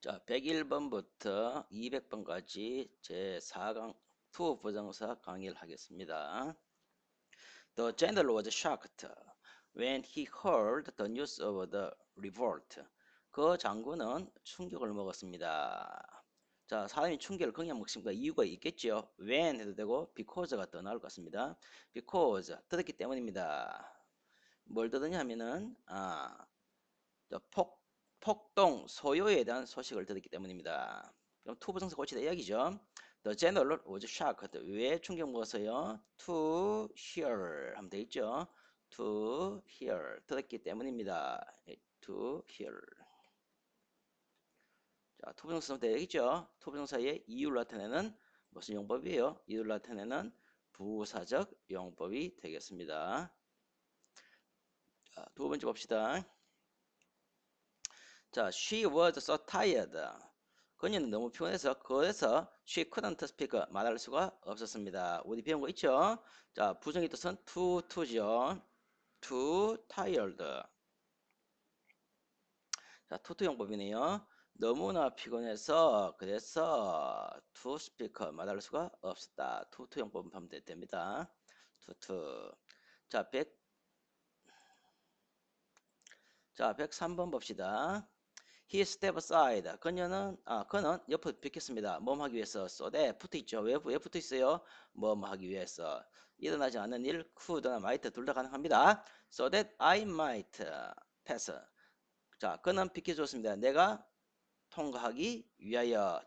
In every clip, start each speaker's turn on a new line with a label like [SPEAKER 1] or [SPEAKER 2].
[SPEAKER 1] 자, 101번부터 200번까지 제4강 투 부정사 강의를 하겠습니다. The general was shocked when he heard the news of the revolt. 그 장군은 충격을 먹었습니다. 자, 사람이 충격을 그냥 먹습니까? 이유가 있겠죠. when 해도 되고 because가 더 나을 것 같습니다. because 들었기 때문입니다. 뭘 들었냐 하면은 폭동 소요에 대한 소식을 들었기 때문입니다. 그럼 to 부정사 고치다 이야기죠. The general was shocked. 왜 충격 먹었어요? To hear 하면 되겠죠. To hear 들었기 때문입니다. To hear. 자, to 부정사 되겠죠. to 부정사의 이유를 나타내는 무슨 용법이에요? 이유를 나타내는 부사적 용법이 되겠습니다. 자, 두 번째 봅시다. 자, she was so tired. 그녀는 너무 피곤해서 그래서 she couldn't speak 말할 수가 없었습니다. 우리 배운 거 있죠? 자, 부정의 뜻은 to죠. too tired. 자, to 용법이네요. 너무나 피곤해서 그래서 to speak 말할 수가 없었다. to 용법은 하면 됩니다. to. 자, 103번 봅시다. He stepped aside. 그는 옆으로 비켰습니다. 뭐 하기 위해서? so that 붙어 있죠. 왜 붙어 있어요? 뭐 하기 위해서. 일어나지 않는 일, could나 might 둘 다 가능합니다. So that I might pass. 자, 그는 비켜줬습니다. 내가 통과하기 위하여.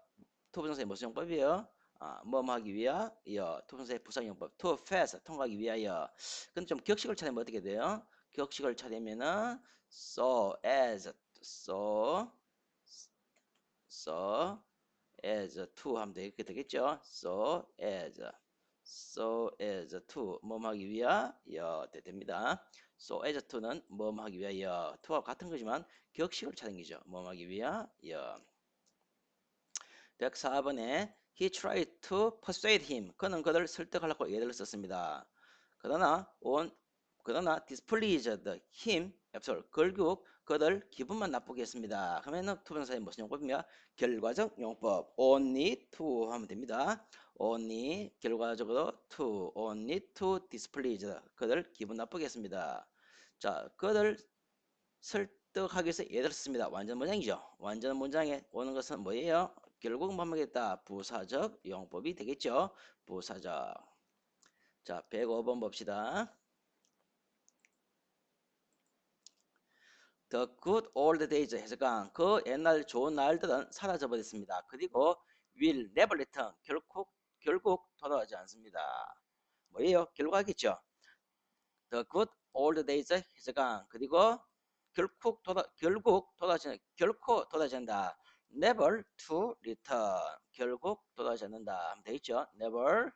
[SPEAKER 1] 토부정사의 무슨 용법이에요? 뭐 하기 위하여. 토부정사의 부사용법. to pass 통과하기 위하여. 근데 좀 격식을 차리면 어떻게 돼요? 격식을 차리면은 so so as to 하면 되겠죠. so as to 뭐 하기 위하여 됩니다. so as to는 뭐 하기 위하여 to와 같은 거지만 격식을 찾은 거죠. 뭐 하기 위하여. 104번에 he tried to persuade him. 그는 그를 설득하려고 예를 썼습니다. 그러나 displeased him. 결국 그들 기분만 나쁘게 했습니다. 그러면은 투부정사의 무슨 용법이며 결과적 용법 only to 하면 됩니다. only 결과적으로 only to displease 그들 기분 나쁘게 했습니다. 자, 그들 설득하기 위해서 예를 썼습니다. 완전 문장이죠. 완전 문장에 오는 것은 뭐예요? 결국 뭐 하겠다? 부사적 용법이 되겠죠. 부사적. 자, 105번 봅시다. The good old days 해석한 그 옛날 좋은 날들은 사라져 버렸습니다. 그리고 will never return 결국 돌아오지 않습니다. 뭐예요? 결국 하겠죠. The good old days 해석한 그리고 결코 돌아오지 않는다. Never to return 결국 돌아오지 않는다 하면 되겠죠. Never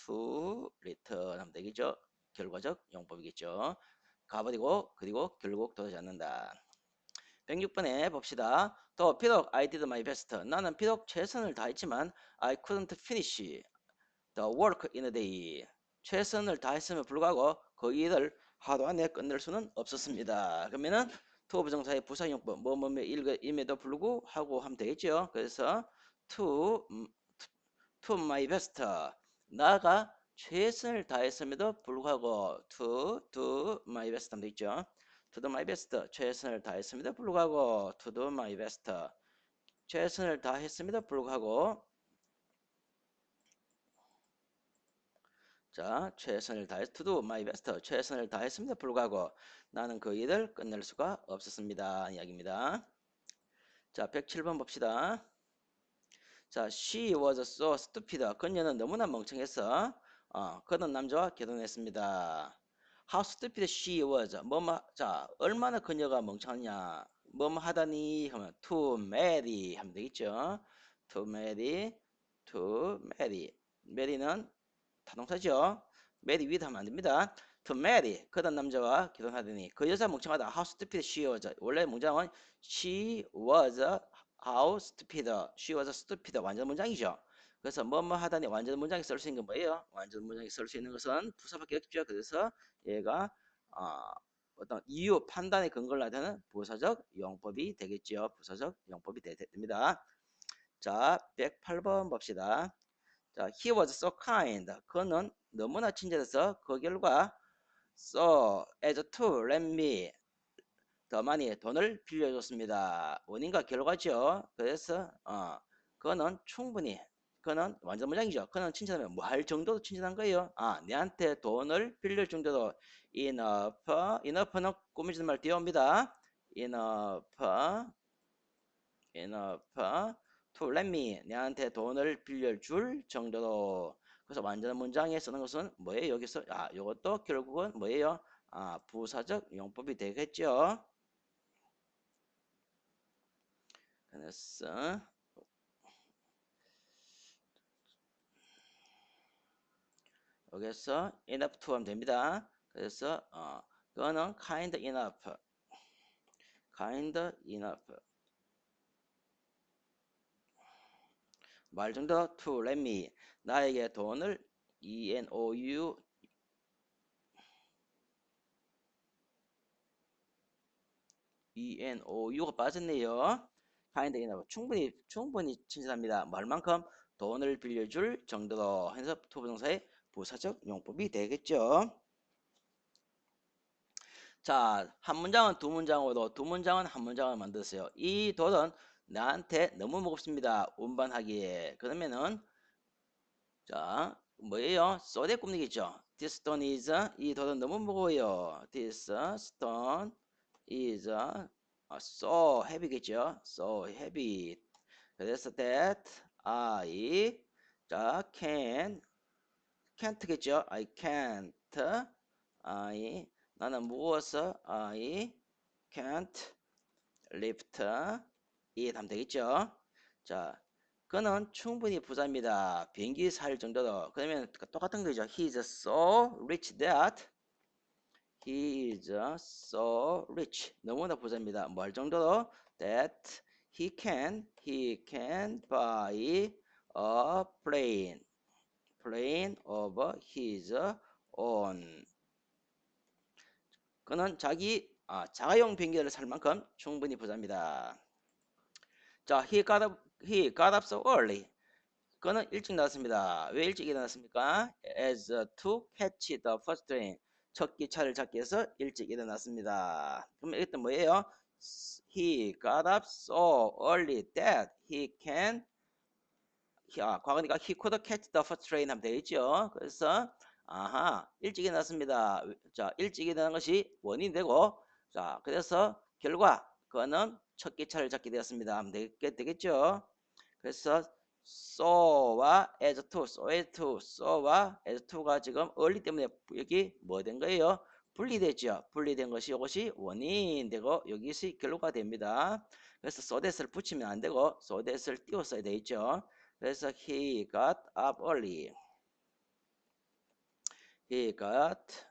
[SPEAKER 1] to return 하면 되겠죠. 결과적 용법이겠죠. 가버리고 그리고 결국 돌아오지 않는다. 106번에 봅시다. 더 비록 I did my best. 나는 비록 최선을 다했지만 I couldn't finish the work in a day. 최선을 다했음에 불구하고 그 일을 하루 안에 끝낼 수는 없었습니다. 그러면은 to 부정사의 부사용법 뭐뭐임에도 불구하고 하면 되겠죠. 그래서 to my best. 나가 최선을 다했음에도 불구하고 to do my best 하면 되겠죠. to do my best 최선을 다했음에도 불구하고 to do my best 최선을 다했음에도 불구하고 자 최선을 다해 to do my best 최선을 다했음에도 불구하고 나는 그 일을 끝낼 수가 없었습니다 이야기입니다. 자 107번 봅시다. 자 she was so stupid 그녀는 너무나 멍청해서 그런 남자와 결혼했습니다. How stupid she was. 자, 얼마나 그녀가 멍청하냐. 하다니 하면 to marry 하면 되겠죠. to marry. marry는 타동사죠. marry with 하면 안 됩니다. to marry. 그런 남자와 결혼하더니 그 여자 멍청하다. How stupid she was. 원래 문장은 she was how stupid. she was stupid. 완전 문장이죠. 그래서 하다니 완전 문장에 쓸 수 있는 건 뭐예요? 완전 문장에 쓸 수 있는 것은 부사밖에 없죠. 그래서 얘가 어떤 이유 판단의 근거를 나타내는 부사적 용법이 되겠죠. 부사적 용법이 됩니다. 자, 108번 봅시다. 자, he was so kind. 그는 너무나 친절해서 그 결과 so as to lend me 더 많이 돈을 빌려줬습니다. 원인과 결과죠. 그래서 그는 충분히 그는 완전 문장이죠. 그는 칭찬하면 뭐 할 정도로 칭찬한 거예요. 내한테 돈을 빌릴 정도로 enough는 꾸미지는 말 띄웁니다. enough to let me 내한테 돈을 빌려줄 정도로. 그래서 완전 문장에 쓰는 것은 뭐예요? 여기서 이것도 결국은 뭐예요? 부사적 용법이 되겠죠. 그래서 여기서 enough to 하면 됩니다. 그래서 그거는 kind enough 말 정도 to let me 나에게 돈을 ENOU가 빠졌네요. kind enough 충분히 친절합니다. 말만큼 돈을 빌려줄 정도로 해서 to 부동사의 부사적 용법이 되겠죠. 자, 한 문장은 두 문장으로, 두 문장은 한 문장을 만들었어요. 이 돈은 나한테 너무 무겁습니다. 운반하기에. 그러면은, 자, 뭐예요? 쏘대 굽리겠죠. This stone is, 이 돈은 너무 무거워요. This stone is so heavy겠죠. So heavy. 그래서 that 자, can't겠죠. 나는 무거워서 I can't lift it 하면 되겠죠. 자, 그는 충분히 부자입니다. 비행기 살 정도로. 그러면 똑같은 거죠. He is so rich that he is so rich. 너무나 부자입니다. 뭐 할 정도로? That he can buy a plane of his own. 그는 자가용 비행기를 살 만큼 충분히 부자입니다. 자, he got up so early. 그는 일찍 나왔습니다. 왜 일찍 일어났습니까? As to catch the first train. 첫 기차를 잡기 위해서 일찍 일어났습니다. 그럼 이때 뭐예요? He got up so early that 과거니까 he could catch the first train 하면 되겠죠. 그래서 일찍 일어났습니다. 자, 일찍 일어난 것이 원인이 되고, 자, 그래서 결과 그는 첫 기차를 잡게 되었습니다. 하면 되겠죠. 그래서 so와 so와 as to가 지금 early 때문에 여기 뭐 된 거예요? 분리됐죠. 분리된 것이 이것이 원인 되고 여기서 결과가 됩니다. 그래서 so that을 붙이면 안 되고 so that을 띄웠어야 되겠죠. 그래서 he got up early. He got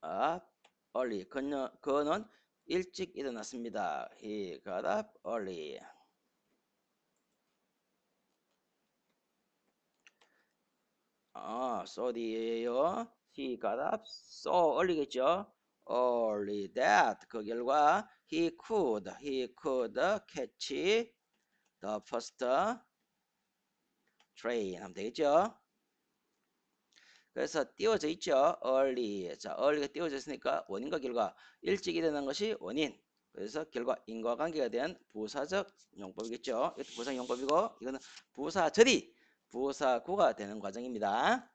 [SPEAKER 1] up early. 그는 일찍 일어났습니다. He got up early. sorry예요. He got up so early겠죠. early that 그 결과 he could catch the first train 하면 되겠죠. 그래서 띄워져 있죠. early. 자, early가 띄워져 있으니까 원인과 결과. 일찍 일어난 것이 원인. 그래서 결과 인과관계가 대한 부사적 용법이겠죠. 이것도 부사 용법이고 이거는 부사구가 되는 과정입니다.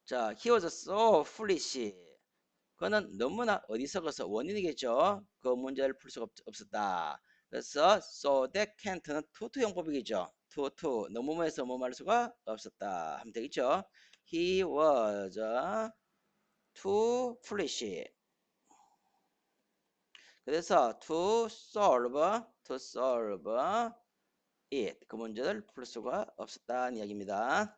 [SPEAKER 1] 자, he was so foolish. 그는 너무나 어리석어서 원인이겠죠. 그 문제를 풀 수가 없었다. 그래서 so that can't는 to 용법이겠죠. to 너무뭐해서 뭐할 수가 없었다 하면 되겠죠. He was too foolish. 그래서 to solve it 그 문제를 풀 수가 없었다는 이야기입니다.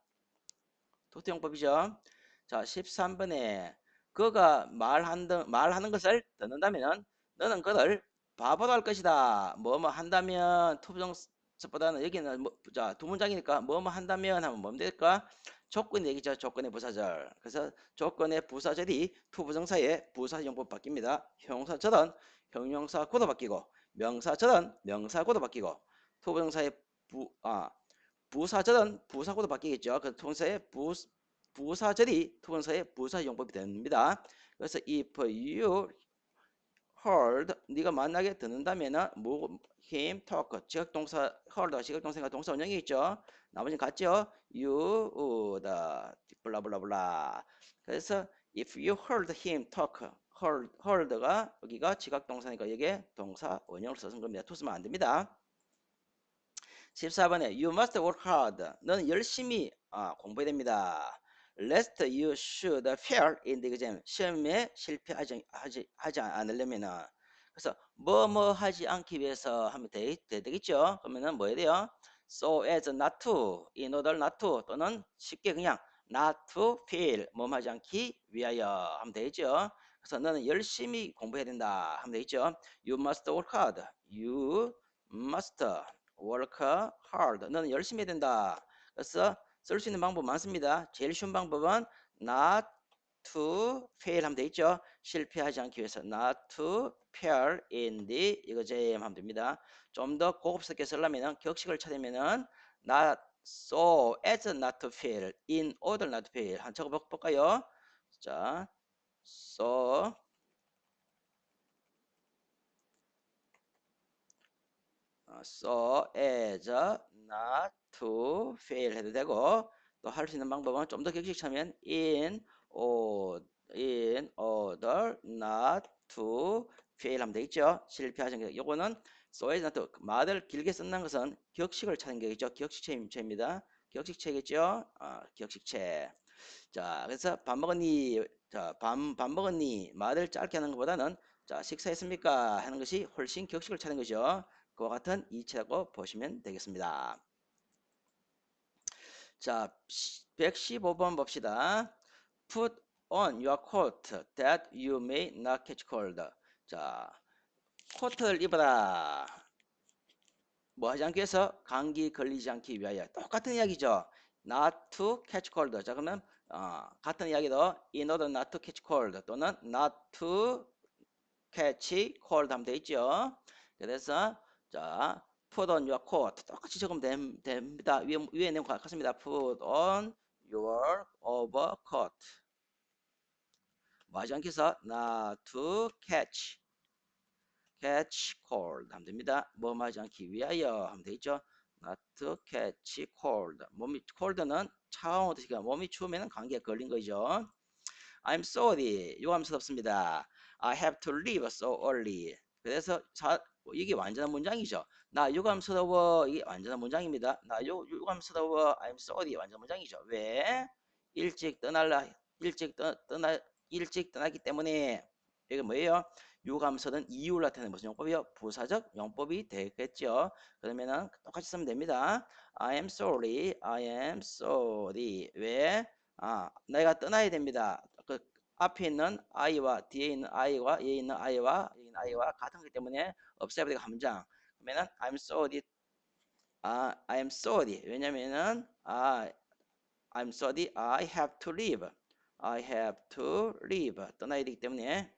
[SPEAKER 1] 토트 용법이죠. 자, 13번에 그가 말하는 것을 듣는다면 너는 그를 바보로 할 것이다. 뭐뭐 한다면 투부정사보다는 여기는 자, 두 문장이니까 뭐뭐 한다면 하면 뭐 될까? 조건의 얘기죠. 조건의 부사절. 그래서 조건의 부사절이 투부정사의 부사용법 바뀝니다. 형용사절은 형용사구도 바뀌고 명사절은 명사구도 바뀌고 투부정사의 부사절은 부사구도 바뀌겠죠. 그 투부정사의 부사절이 투부정사의 부사용법이 됩니다. 그래서 if you heard 네가 만나게 듣는다면은 him talk 지각동사 heard가 지각동사가 동사 원형이 있죠. 나머지는 같죠. you would 블라블라블라. 그래서 if you heard him talk heard가 여기가 지각동사니까 이게 동사 원형을 써서 겁니다. 투 쓰면 안 됩니다. 14번에 you must work hard. 너는 열심히 공부해야 됩니다. Lest you should fail in the exam. 시험에 실패하지 않으려면은 그래서 뭐 하지 않기 위해서 하면 되겠죠. 그러면은 뭐 해야 돼요? So as not to, in order not to 또는 쉽게 그냥 not to fail 뭐 하지 않기 위하여 하면 되겠죠. 그래서 너는 열심히 공부해야 된다 하면 되겠죠. You must work hard. You must work hard. 너는 열심히 해야 된다. 그래서 쓸 수 있는 방법 많습니다. 제일 쉬운 방법은 not to fail 하면 되겠죠. 실패하지 않기 위해서 not to fail in the exam 하면 됩니다. 좀 더 고급스럽게 쓰려면 격식을 찾으면은 not so as not to fail in order not to fail 한 적어 볼까요? 자, so so as not to fail 해도 되고 또 할 수 있는 방법은 좀 더 격식 차면 in order not to fail 하면 되겠죠. 실패하지 않게 요거는 so as not to 말을 길게 쓴다는 것은 격식을 찾는 게겠죠. 격식체입니다. 격식체겠죠. 격식체. 자, 그래서 밥 먹었니? 자, 밥 먹었니? 말을 짧게 하는 것보다는 자, 식사했습니까? 하는 것이 훨씬 격식을 찾는 거죠. 그와 같은 이치라고 보시면 되겠습니다. 자, 115번 봅시다. Put on your coat that you may not catch cold. 자, 코트를 입어라. 뭐 하지 않기 위해서? 감기 걸리지 않기 위하여. 똑같은 이야기죠. Not to catch cold. 자, 그러면 같은 이야기도 in order not to catch cold 또는 not to catch cold 하면 돼 있죠. 그래서 자, put on your coat 똑같이 적으면 됩니다. 위에 내용 같습니다. put on your overcoat. 뭐 하지 않기 위해서? not to catch cold 하면 됩니다. 뭐 하지 않기 위하여 하면 되겠죠. not to catch cold. cold는 차가운 뜻이니까 몸이 추우면 감기에 걸린 거죠. I'm sorry. 유감스럽습니다. I have to leave so early. 그래서 이게 완전한 문장이죠. 나 유감스러워. 이게 완전한 문장입니다. 나 유감스러워. I'm sorry. 완전 문장이죠. 왜? 일찍 떠날라. 일찍 떠나기 때문에 이게 뭐예요? 유감스러운 이유를 나타내는 무슨 용법이요? 부사적 용법이 되겠죠. 그러면은 똑같이 쓰면 됩니다. I am sorry. I am sorry. 왜? 내가 떠나야 됩니다. 그 앞에 있는 I와 뒤에 있는 I와 얘에 있는 I와 같은 거기 때문에 없애야 되고 함장. 그러면은 I'm sorry. I'm sorry. 왜냐면은 I'm sorry. I have to leave. I have to leave. 떠나야 되기 때문에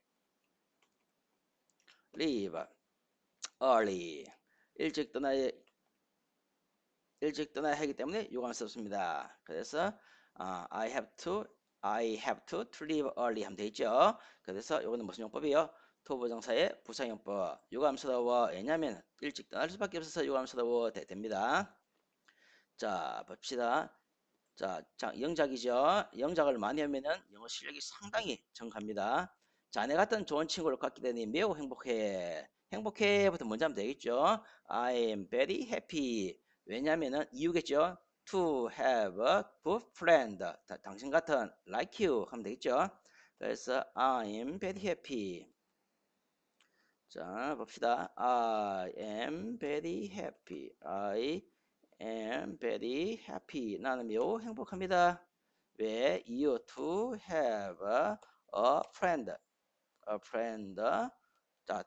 [SPEAKER 1] leave early. 일찍 떠나야 하기 때문에 유감스럽습니다. 그래서 I have to leave early 하면 되죠. 그래서 이거는 무슨 용법이요? 토부정사의 부사용법. 유감스러워. 왜냐면 일찍 떠날 수밖에 없어서 유감스러워 됩니다. 자, 봅시다. 자, 영작이죠. 영작을 많이 하면은 영어 실력이 상당히 정갑니다. 자네 같은 좋은 친구를 갖게 되니 매우 행복해. 행복해부터 먼저 하면 되겠죠. I'm very happy. 왜냐면은 이유겠죠. To have a good friend. 당신 같은 like you 하면 되겠죠. 그래서 I'm very happy. 자, 봅시다. I am very happy. I am very happy. 나는 매우 행복합니다. 왜? You to have a friend. A friend. 자,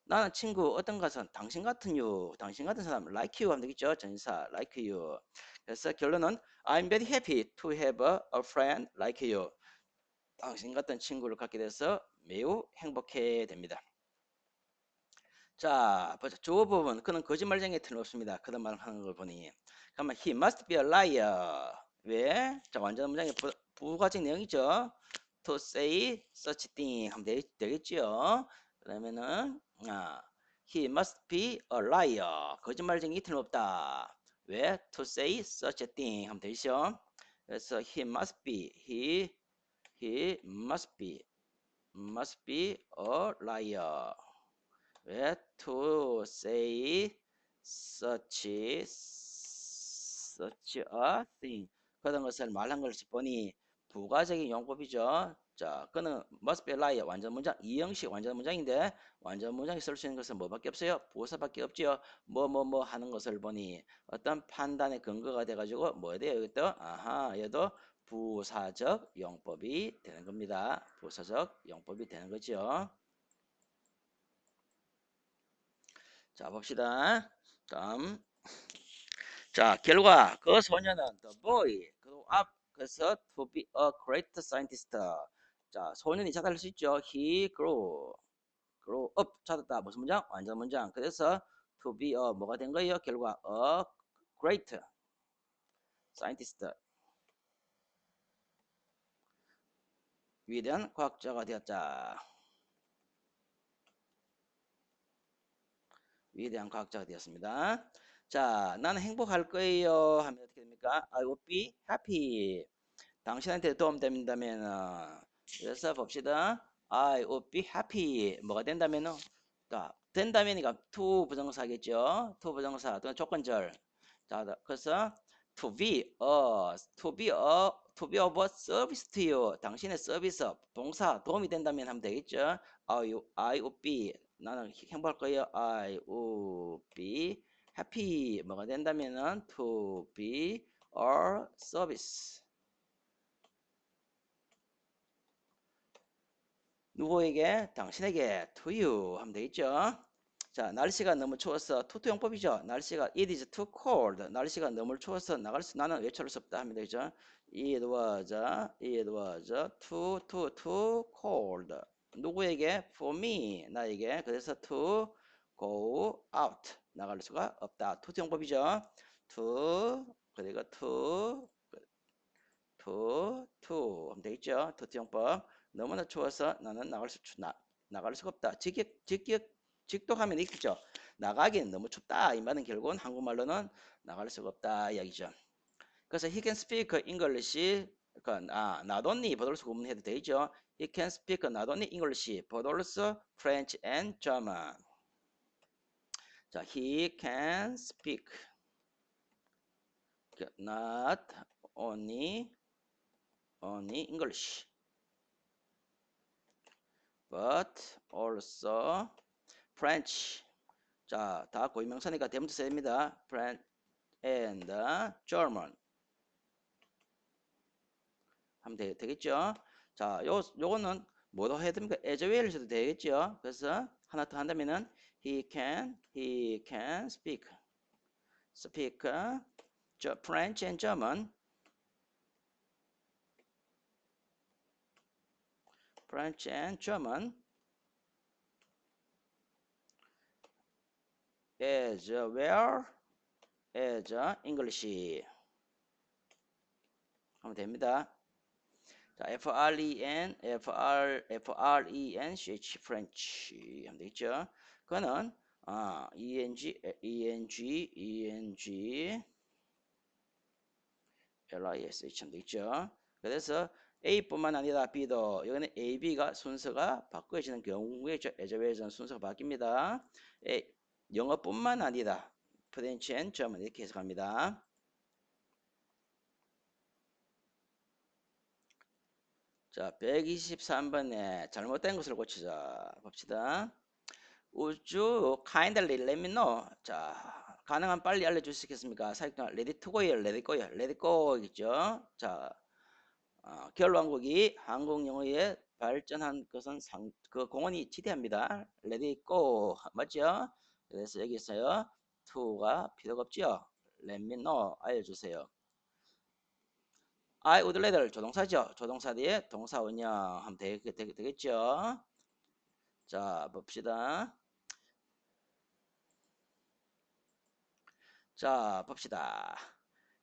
[SPEAKER 1] 나는 친구 어떤 것은 당신 같은 you, 당신 같은 사람 like you 하면 되겠죠. 전치사 like you. 그래서 결론은 I'm very happy to have a friend like you. 당신 같은 친구를 갖게 돼서 매우 행복해 됩니다. 자, 보자. 주어 부분. 그는 거짓말쟁이에 틀림없습니다. 그런 말을 하는 걸 보니. 그러면 he must be a liar. 왜? 자, 완전 문장의 부가적 내용이죠. to say such thing 하면 되겠죠. 그러면은 he must be a liar. 거짓말쟁이 틀림없다. 왜? to say such a thing 하면 되죠. 그래서 he must be he must be a liar. 왜? to say such a thing. 그런 것을 말한 것을 보니 부가적인 용법이죠. 자, 그는 must be a liar. 완전 문장, 이형식 완전 문장인데 완전 문장에 쓸 수 있는 것은 뭐밖에 없어요? 부사밖에 없지요. 뭐 하는 것을 보니 어떤 판단의 근거가 돼가지고 뭐 돼요? 이것도 얘도 부사적 용법이 되는 겁니다. 부사적 용법이 되는 거죠. 자, 봅시다. 다음. 자, 결과. 그 소녀는 the boy grew up 그래서 to be a great scientist. 자, 소년이 자랄 수 있죠. he grew up 자랐다. 무슨 문장? 완전 문장. 그래서 to be a 뭐가 된 거예요? 결과 a great scientist. 위대한 과학자가 되었다. 위대한 과학자가 되었습니다. 자, 나는 행복할 거예요. 하면 어떻게 됩니까? I will be happy. 당신한테 도움된다면 그래서 봅시다. I would be happy. 뭐가 된다면은 된다면이가 to 부정사겠죠. to 부정사 또는 조건절. 자, 그래서 to be of a service to you. 당신의 서비스 동사 도움이 된다면 하면 되겠죠. I would be 나는 행복할 거예요. I would be happy. 뭐가 된다면은 to be a service. 누구에게? 당신에게 to you 하면 되겠죠. 자, 날씨가 너무 추워서 투투 용법이죠. 날씨가 it is too cold. 날씨가 너무 추워서 나는 외출할 수 없다 하면 되죠. it was too cold. 누구에게? for me. 나에게. 그래서 to go out. 나갈 수가 없다. 투투 용법이죠. to 그리고 to 하면 되겠죠. 투투 용법. 너무나 추워서 나는 나갈 수가 없다. 직독하면 있겠죠. 나가기는 너무 춥다. 이 말은 결국은 한국말로는 나갈 수가 없다 이야기죠. 그래서 he can speak English. 그러니까 not only but also 구분해도 되죠. He can speak not only English but also French and German. 자, he can speak not only English but also French. 자, 다 고유명사니까 대문자입니다. French and German 하면 되겠죠. 자, 요거는 뭐로 해야 됩니까? as well 해도 되겠죠. 그래서 하나 더 한다면은 he can speak French and German. French and German as well as English 하면 됩니다. 자, French 하면 되겠죠. 그거는 LISH 하면 되겠죠. 그래서 A뿐만 아니라 B도 여기는 A, B가 순서가 바꿔지는 경우에죠. as 순서가 바뀝니다. 영어뿐만 아니라 프렌치 앤 저먼 이렇게 해석합니다. 자, 123번에 잘못된 것을 고치자. 봅시다. Would you kindly let me know? 자, 가능한 빨리 알려줄 수 있겠습니까? 사역자 let it go예요. let it go요. let it go겠죠. 자, 결로 한국이 한국 영어의 발전한 것은 그 공원이 지대합니다. Let it go. 맞죠? 그래서 여기서요. to가 필요가 없죠. Let me know. 알려주세요. I would rather 조동사죠. 조동사 뒤에 동사 원형 하면 되겠죠. 자, 봅시다. 자, 봅시다.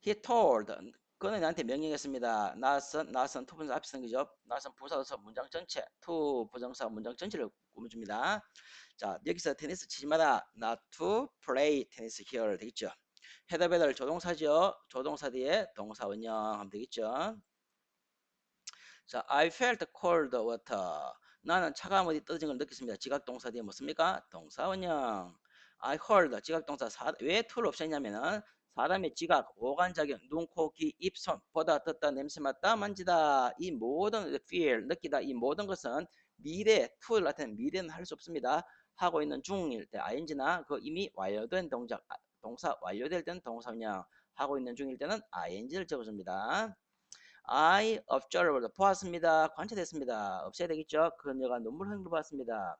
[SPEAKER 1] He told. 그는 나한테 명령했습니다. 나선 투 부정사 앞에 쓴 거죠. 나선 부사로서 문장 전체, 투 부정사 문장 전체를 꾸며줍니다. 자, 여기서 테니스 치지 마라. Not to play tennis here 되겠죠. 헤더베더 조동사죠. 조동사 뒤에 동사 원형 하면 되겠죠. 자, I felt cold water. 나는 차가운 물이 떨어진 걸 느꼈습니다. 지각동사 뒤에 뭐습니까? 동사 원형. I heard 지각동사 왜 to를 없앴냐면은 사람의 지각, 오감작용, 눈, 코, 귀, 입, 손, 보다, 듣다, 냄새 맡다, 만지다 이 모든 feel, 느끼다 이 모든 것은 미래, to를 나타내는 미래는 할 수 없습니다. 하고 있는 중일 때 ing나 그 이미 완료된 동작, 동사 완료될 때는 동사 원형 하고 있는 중일 때는 ing를 적어줍니다. I observed 보았습니다. 관찰했습니다. 없애야 되겠죠. 그녀가 눈물 흘린 걸 봤습니다.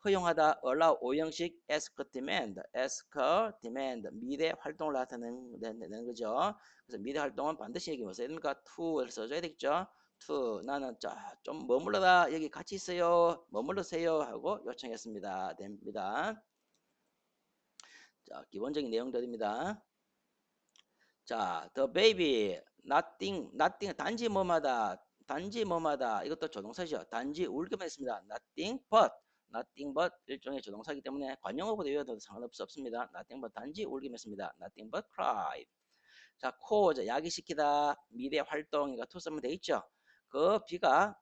[SPEAKER 1] 허용하다 allow 오형식 ask demand 미래 활동을 나타내는 거죠. 그래서 미래 활동은 반드시 여기 뭐 써야 됩니까? to를 써줘야 되겠죠. to 나는 좀 머물러라 여기 같이 있어요. 머물러세요 하고 요청했습니다. 됩니다. 자, 기본적인 내용들입니다. 자, the baby, nothing, 단지 뭐마다, 이것도 조동사죠. 단지 울기만 했습니다. nothing but 일종의 조동사이기 때문에 관용어보다 외워도 상관없습니다. nothing but 단지 울기만 했습니다. nothing but cry. 자, cause, 야기시키다, 미래 활동이가 to 쓰면 돼 있죠. 그 비가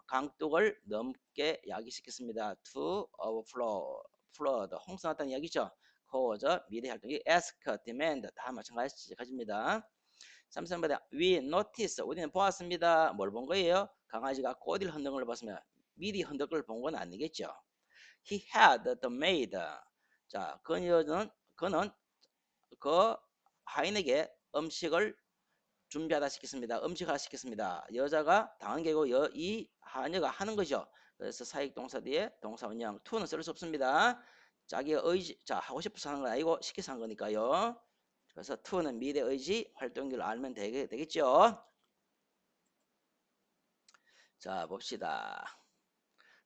[SPEAKER 1] 강둑을 넘게 야기시켰습니다. to overflow, flood, 홍수 났다는 이야기죠. cause, 미래 활동이 ask, demand 다 마찬가지입니다. 3번에 we notice, 우리는 보았습니다. 뭘 본 거예요? 강아지가 꼬리를 흔든 걸 봤으면 미리 흔든 걸 본 건 아니겠죠. He had the maid. 자, 그는 그 하인에게 음식을 준비하다 시켰습니다. 음식하다 시켰습니다. 여자가 당한 게고 이 하녀가 하는 거죠. 그래서 사역 동사 뒤에 동사 원형 to는 쓸 수 없습니다. 자기가 하고 싶어서 하는 건 아니고 시켜서 한 거니까요. 그래서 to는 미래 의지 활동기를 알면 되겠죠. 자, 봅시다.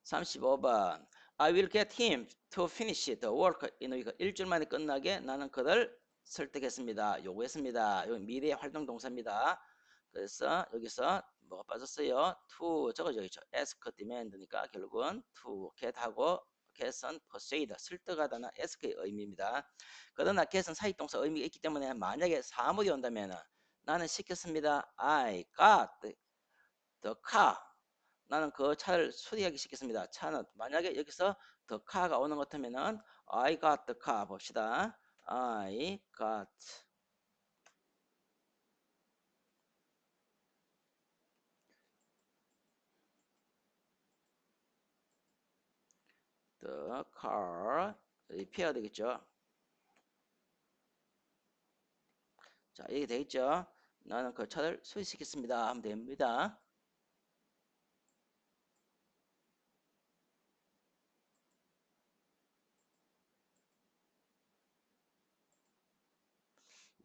[SPEAKER 1] 35번. I will get him to finish the work in a week. 일주일 만에 끝나게 나는 그를 설득했습니다. 요구했습니다. 여기 미래 활동 동사입니다. 그래서 여기서 뭐가 빠졌어요? to 적어져 있죠. ask, demand니까 결국은 to get하고 get은 persuade, 설득하다는 ask의 의미입니다. 그러나 get은 사익동사 의미가 있기 때문에 만약에 사물이 온다면 나는 시켰습니다. I got the car. 나는 그 차를 수리하기 시켰습니다. 차는 만약에 여기서 the car가 오는 것 같으면은 I got the car 봅시다. I got the car repair 되겠죠. 자, 이게 되겠죠. 나는 그 차를 수리시켰습니다. 하면 됩니다.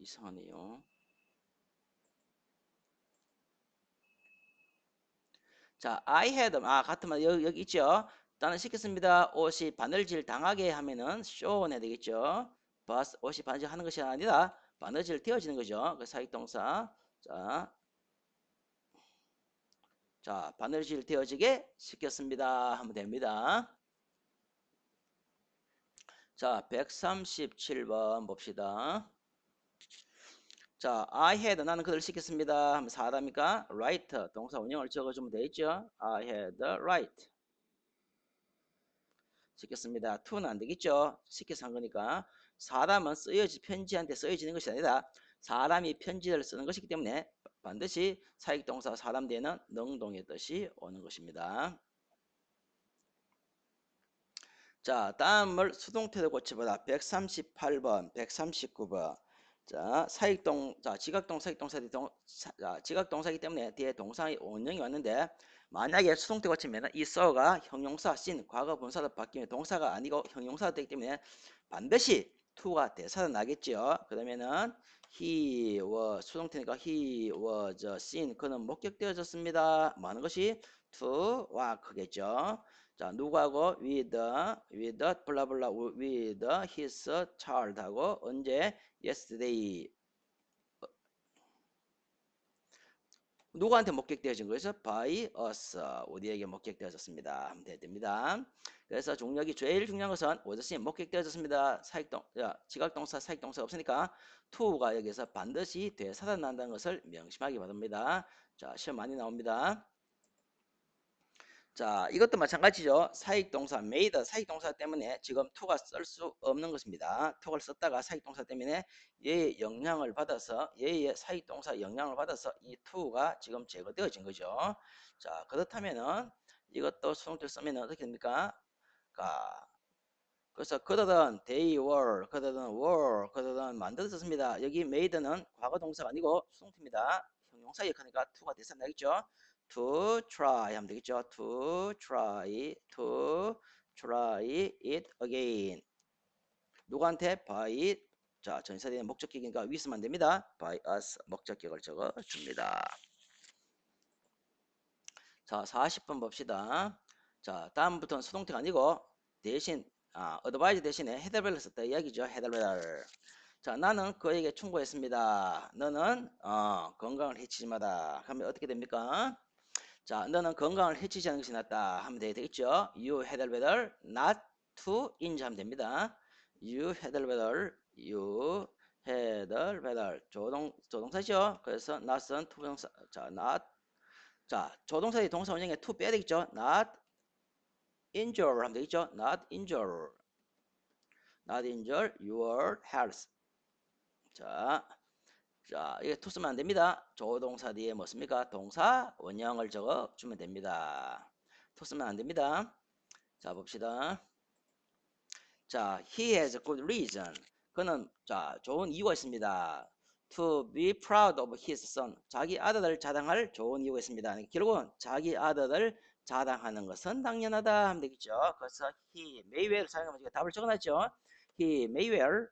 [SPEAKER 1] 이상하네요. 자, I had 같은 말 여기 있죠. 나는 시켰습니다. 옷이 바느질 당하게 하면은 show는 해야 되겠죠. 옷이 바느질 하는 것이 아니라 바느질 되어지는 거죠. 그 사익동사. 자, 바느질 되어지게 시켰습니다. 하면 됩니다. 자, 137번 봅시다. 자, I had 나는 그를 시켰습니다. 하면 사람이니까 right 동사 원형을 적어주면 되겠죠. I had right 시켰습니다. to는 안 되겠죠. 시켜서 한 거니까 사람은 편지한테 쓰여지는 것이 아니라 사람이 편지를 쓰는 것이기 때문에 반드시 사익동사 사람 뒤에는 능동의 뜻이 오는 것입니다. 자, 다음을 수동태로 고쳐보다 138번, 139번. 자, 지각동사이기 때문에 뒤에 동사의 원형이 왔는데 만약에 수동태 고치면 이 saw가 형용사 sin 과거 분사로 바뀌면 동사가 아니고 형용사가 되기 때문에 반드시 to가 대사가 나겠죠. 그러면은 he was 수동태니까 he was seen 그는 목격되어졌습니다. 많은 것이 to walk겠죠. 자, 누구하고 with 블라블라 with his child하고 언제 yesterday 누구한테 목격되어진 거죠? by us 우리에게 목격되어졌습니다. 하면 됩니다. 그래서 중력이 제일 중요한 것은 was 목격되어졌습니다. 지각동사 사역동사 없으니까 to가 여기서 반드시 되살아난다는 것을 명심하기 바랍니다. 자, 시험 많이 나옵니다. 자, 이것도 마찬가지죠. 사익동사 made 사익동사 때문에 지금 to가 쓸 수 없는 것입니다. to를 썼다가 사익동사 때문에 얘의 영향을 받아서 얘의 사익동사 영향을 받아서 이 to가 지금 제거되어진 거죠. 자, 그렇다면은 이것도 수동태를 쓰면 어떻게 됩니까? 가 그래서 그들은 they were 그들은 were 그들은 만들어졌습니다. 여기 made는 과거 동사가 아니고 수동태입니다. 형용사 역하니까 to가 대사 나겠죠. to try 하면 되겠죠. to try it again. 누구한테? by 자, 전사된 목적격이니까 with만 됩니다. by us 목적격을 적어 줍니다. 자, 40번 봅시다. 자, 다음부터는 수동태가 아니고 대신 advise 대신에 head별을 썼다 이야기죠. head별. 자, 나는 그에게 충고했습니다. 너는 건강을 해치지 마라. 그러면 어떻게 됩니까? 자, 너는 건강을 해치지 않는 것이 낫다 하면 되겠죠. You had better not to injure 하면 됩니다. You had better 조동사죠. 그래서 not은 투부정사. 자, not 자, 조동사의 동사 원형에 to 빼야 되겠죠. not injure 하면 되겠죠. not injure your health. 자, 이게 to 쓰면 안 됩니다. 조동사 뒤에 뭐 씁니까? 동사 원형을 적어 주면 됩니다. to 쓰면 안 됩니다. 자, 봅시다. 자, he has a good reason. 그는 좋은 이유가 있습니다. To be proud of his son. 자기 아들을 자랑할 좋은 이유가 있습니다. 결국은 자기 아들을 자랑하는 것은 당연하다 하면 되겠죠. 그래서 he may well 사용하면 답을 적어놨죠. He may well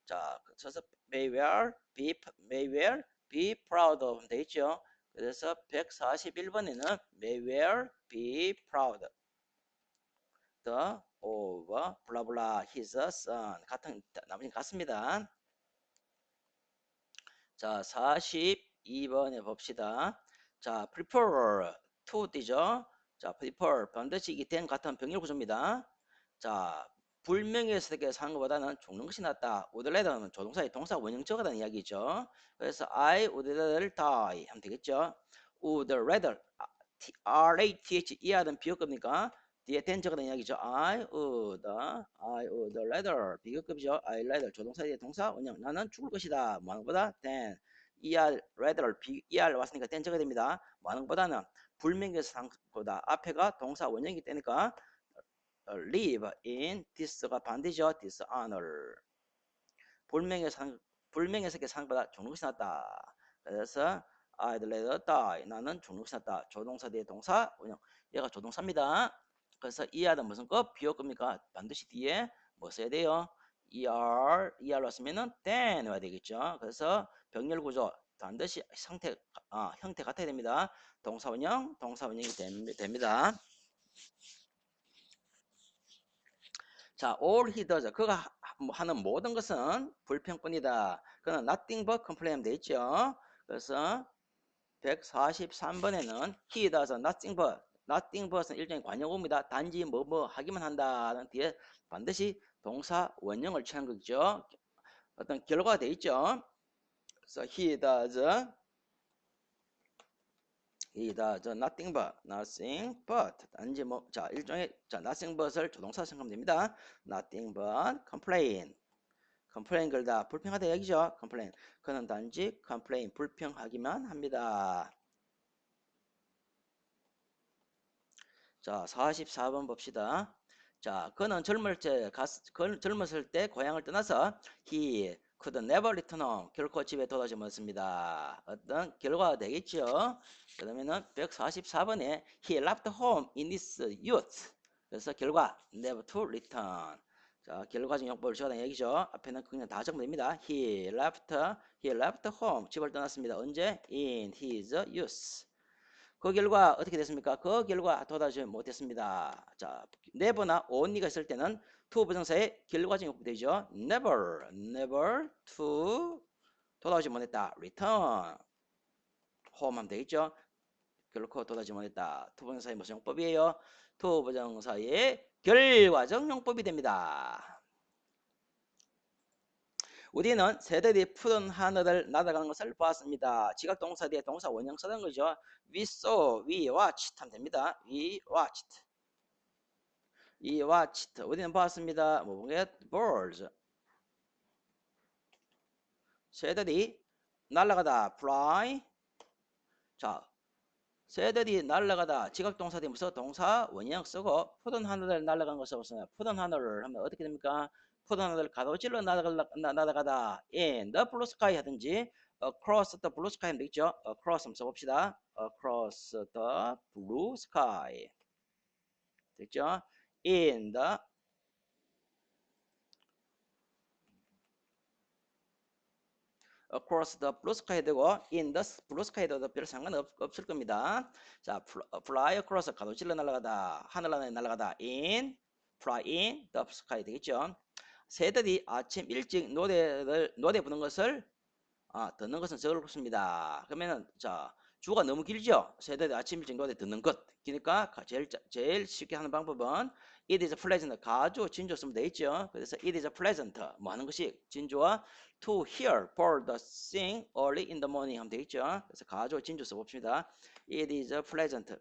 [SPEAKER 1] 자, 그래서 may well be proud of 하면 되겠죠. 그래서 141번에는 may well be proud the of 블라블라 his son 같은 나머지 같습니다. 자, 42번에 봅시다. 자, prepare to 되죠. 자, prepare 반드시 이 된 같은 병렬 구조입니다. 자, 불명예스럽게 사는 것보다는 죽는 것이 낫다. would rather는 조동사의 동사 원형적이라는 이야기죠. 그래서 I would rather die 하면 되겠죠. would rather R-A-T-H ER은 비교급입니까? 뒤에 된적이라는 이야기죠. I would rather 비교급이죠. I rather 조동사의 동사 원형 나는 죽을 것이다. 많은 것보다 than rather ER 왔으니까 된적이 됩니다. 많은 것보다는 불명예에서 산 것보다 앞에가 동사 원형이기 때문에 live in this가 반대죠. dishonor 불명예스럽게 사는 것보다 죽는 것이 낫다. 그래서 I'd rather die. 나는 죽는 것이 낫다. 조동사 뒤에 동사 원형. 얘가 조동사입니다. 그래서 ER은 무슨 거? 비어급니까? 반드시 뒤에 뭐 써야 돼요? ER 왔으면은 then 와야 되겠죠. 그래서 병렬 구조 반드시 형태 같아야 됩니다. 동사 원형이 됩니다. 자, all he does. 그가 하는 모든 것은 불평뿐이다. 그는 nothing but complain 돼 있죠. 그래서 143번에는 he does nothing but은 일종의 관용어입니다. 단지 뭐 하기만 한다는 뒤에 반드시 동사 원형을 취한 거죠. 어떤 결과가 돼 있죠. 그래서 he does nothing but 단지 일종의 nothing but을 조동사 생각하면 됩니다. nothing but complain 걸다 불평하다 얘기죠. complain 그는 단지 complain 불평하기만 합니다. 자, 44번 봅시다. 자, 그는 젊었을 때 고향을 떠나서 he could never return home. 결코 집에 돌아오지 못했습니다. 어떤 결과가 되겠죠. 그러면은 144번에 he left home in his youth. 그래서 결과 never to return. 자, 결과적 용법을 주어다는 얘기죠. 앞에는 그냥 다 적으면 됩니다. he left home. 집을 떠났습니다. 언제? in his youth. 그 결과 어떻게 됐습니까? 그 결과 돌아오지 못했습니다. 자, never나 only가 있을 때는 to 부정사의 결과적 용법이 되죠. never to 돌아오지 못했다. return home 하면 되겠죠. 결코 돌아오지 못했다. to 부정사의 무슨 용법이에요? to 부정사의 결과적 용법이 됩니다. 우리는 새들이 푸른 하늘을 날아가는 것을 보았습니다. 지각 동사 뒤에 동사 원형 쓰는 거죠. We saw, we watched 하면 됩니다. We watched. We watched. 우리는 보았습니다. 뭐 보게? Birds. 새들이 날아가다. Fly. 자, 새들이 날아가다. 지각 동사 뒤에 무슨 동사 원형 쓰고 푸른 하늘을 날아가는 것을 보았습니다. 푸른 하늘을 하면 어떻게 됩니까? 푸른 하늘을 가로질러 날아가다. In the blue sky 하든지 across the blue sky 하면 되겠죠. across 한번 써봅시다. across the blue sky. 됐죠? in the across the blue sky 되고 in the blue sky도 별 상관없을 겁니다. 자, fly across 가로질러 날아가다. 하늘나라에 날아가다. in fly in the sky 되겠죠. 새들이 아침 일찍 노래 부르는 것을 듣는 것은 적을붙습니다. 그러면은 자 주어가 너무 길죠. 새들이 아침 일찍 노래 듣는 것. 그러니까 제일 쉽게 하는 방법은 it is pleasant 가주 진주 쓰면 되겠죠. 그래서 it is pleasant 뭐 하는 것이 진주와 to hear birds sing early in the morning 하면 되겠죠. 그래서 가주 진주 써봅시다. it is pleasant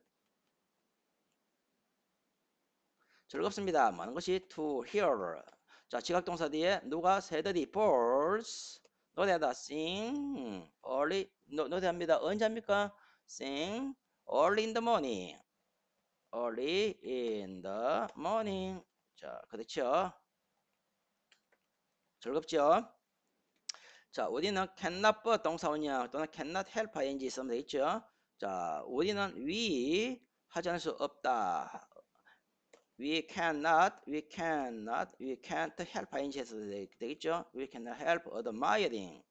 [SPEAKER 1] 즐겁습니다. 뭐 하는 것이 to hear. 자, 지각동사 뒤에 누가 새들이 birds 노래하다 sing early 노래합니다. 언제 합니까? sing early in the morning. early in the morning. 자, 그렇죠. 즐겁죠? 자, 우리는 cannot but 동사 원형 또는 cannot help ing 쓰면 되겠죠? 자, 우리는 we 하지 않을 수 없다. we can't help ing 해서 되겠죠? we cannot help admiring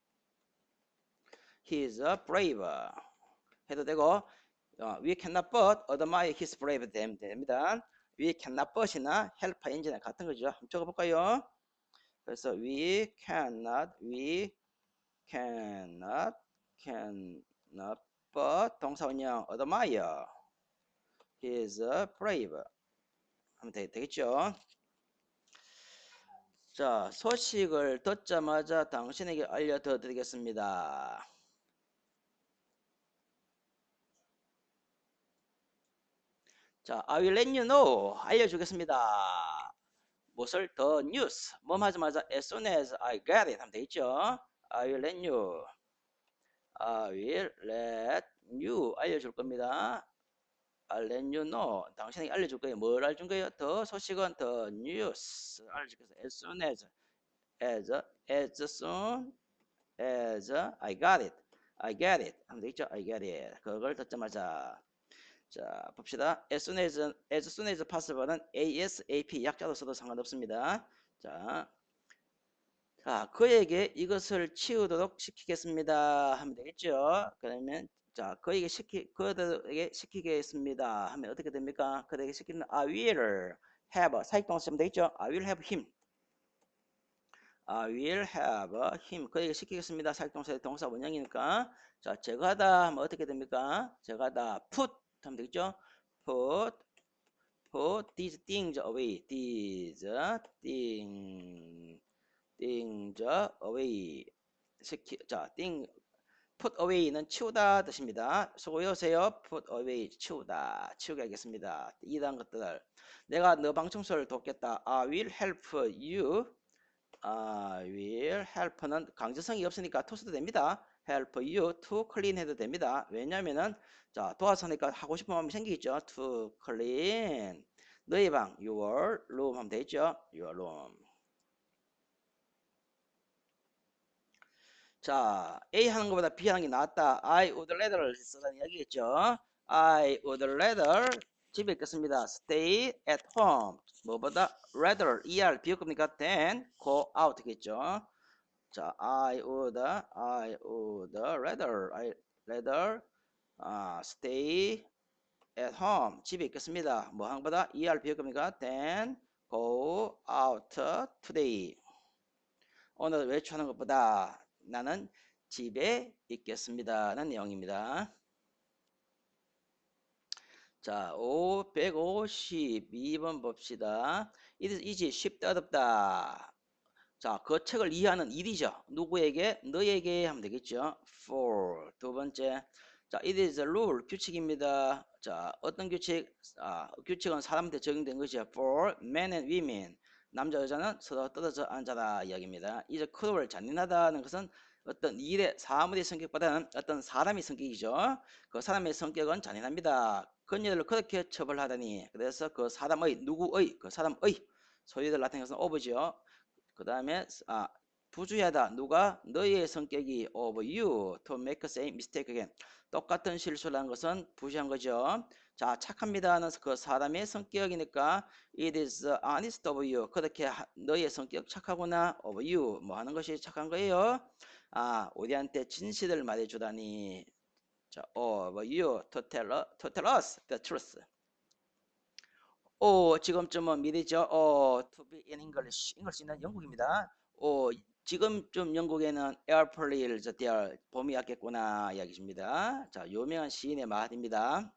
[SPEAKER 1] his brave 해도 되고 we cannot but admire his brave 됩니다. we cannot but이나 help ing나 같은 거죠. 한번 적어볼까요? 그래서 cannot but 동사 원형 admire his brave 하면 되겠죠. 자, 소식을 듣자마자 당신에게 알려드리겠습니다. 자, I will let you know. 알려주겠습니다. 무엇을? The news. 뭐 하자마자 as soon as I get it 하면 되겠죠. I will let you. I will let you. 알려줄 겁니다. I'll let you know. 당신에게 알려줄 거예요. 뭘 알려준 거예요? The 소식은 the news. 알려줄 거예요. As soon as soon as I got it. I get it. 하면 되겠죠. I get it. 그걸 듣자마자. 자, 봅시다. as soon as possible는 ASAP 약자로 써도 상관없습니다. 자, 그에게 이것을 치우도록 시키겠습니다. 하면 되겠죠. 그러면 자, 그에게 시키겠습니다. 하면 어떻게 됩니까? 그에게 시키는 I will have 사익동사 쓰면 되겠죠. I will have him. I will have him. 그에게 시키겠습니다. 사익동사의 동사 원형이니까. 자, 제가다 하면 어떻게 됩니까? 제가다 put 하면 되겠죠. put these things away. things away. 자, put away는 치우다 뜻입니다. 수고 외우세요. put away 치우다. 치우게 하겠습니다. 이러한 것들. 내가 너 방 청소를 돕겠다. I will help you. I will help는 강제성이 없으니까 to 써도 됩니다. help you to clean 해도 됩니다. 왜냐면은 자, 도와서니까 하고 싶은 마음이 생기겠죠. to clean 너의 방 your room 하면 되죠. your room. 자, A 하는 것보다 B 하는 게 낫다. I would rather 쓰다는 이야기겠죠. I would rather 집에 있겠습니다. Stay at home. 뭐보다 rather er 비역급니까? than go out겠죠. 자, I rather stay at home. 집에 있겠습니다. 뭐 하는 것보다 er 비역급니까? than go out today. 오늘 외출하는 것보다 나는 집에 있겠습니다는 내용입니다. 자, 152번 봅시다. It is easy, 쉽다, 어렵다. 자, 그 책을 이해하는 일이죠. 누구에게? 너에게 하면 되겠죠. For. 두 번째. 자, it is a rule. 규칙입니다. 자, 어떤 규칙? 규칙은 사람한테 적용된 것이죠. For men and women. 남자, 여자는 서로 떨어져 앉아라 이야기입니다. 이제 cruel, 잔인하다는 것은 어떤 일의 사물의 성격보다는 어떤 사람의 성격이죠. 그 사람의 성격은 잔인합니다. 그녀를 그렇게 처벌하다니. 그래서 그 사람의, 누구의, 그 사람의 소유를 나타내는 것은 over죠. 그 다음에 부주의하다. 누가? 너의 성격이 of you to make the same mistake again. 똑같은 실수라는 것은 부주의한 거죠. 자, 착합니다는 그 사람의 성격이니까 it is honest of you. 그렇게 너의 성격 착하구나. of you. 뭐 하는 것이 착한 거예요? 우리한테 진실을 말해주다니. 자, of you to tell us the truth. 지금쯤은 미리죠. to be in English. English는 영국입니다. 지금쯤 영국에는 에어플레이를 대할 봄이 왔겠구나 이야기입니다. 자, 유명한 시인의 말입니다.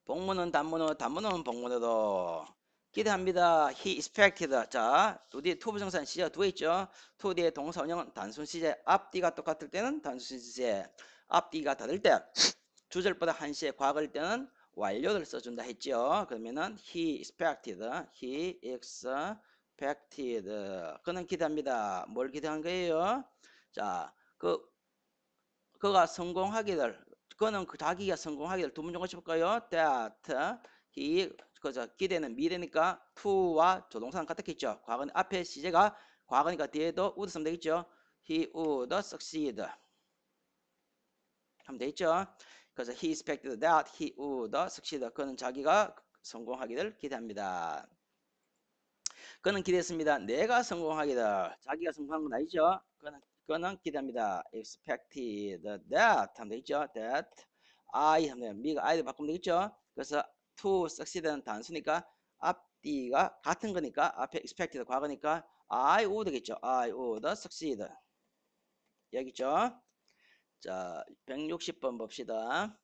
[SPEAKER 1] 복문은 단문어, 단문은 복문어도 기대합니다. He expected. 자, 뒤에 투부정사는 시제 두 있죠. to 뒤에 동사 원형은 단순 시제. 앞뒤가 똑같을 때는 단순 시제. 앞뒤가 다를 때 주절보다 한시에 과거일 때는 완료를 써준다 했죠. 그러면은 he expected. 그는 기대합니다. 뭘 기대한 거예요? 자, 그가 성공하기를, 그는 자기가 성공하기를 두 문장 고쳐볼까요? that he, 그저 기대는 미래니까 to와 조동사는 같았겠죠. 과거 앞에 시제가 과거니까 뒤에도 would 쓰면 되겠죠. he would succeed 하면 되겠죠. 그래서 he expected that he would succeed. 그는 자기가 성공하기를 기대합니다. 그는 기대했습니다. 내가 성공하기를. 자기가 성공한 건 아니죠. 그는 기대합니다. expected that 하면 되겠죠. that I 하면 돼요. 미가 I를 바꾸면 되겠죠. 그래서 to succeed는 단수니까 앞뒤가 같은 거니까 앞에 expected 과거니까 I would겠죠. I would succeed. 여기죠. 자, 160번 봅시다.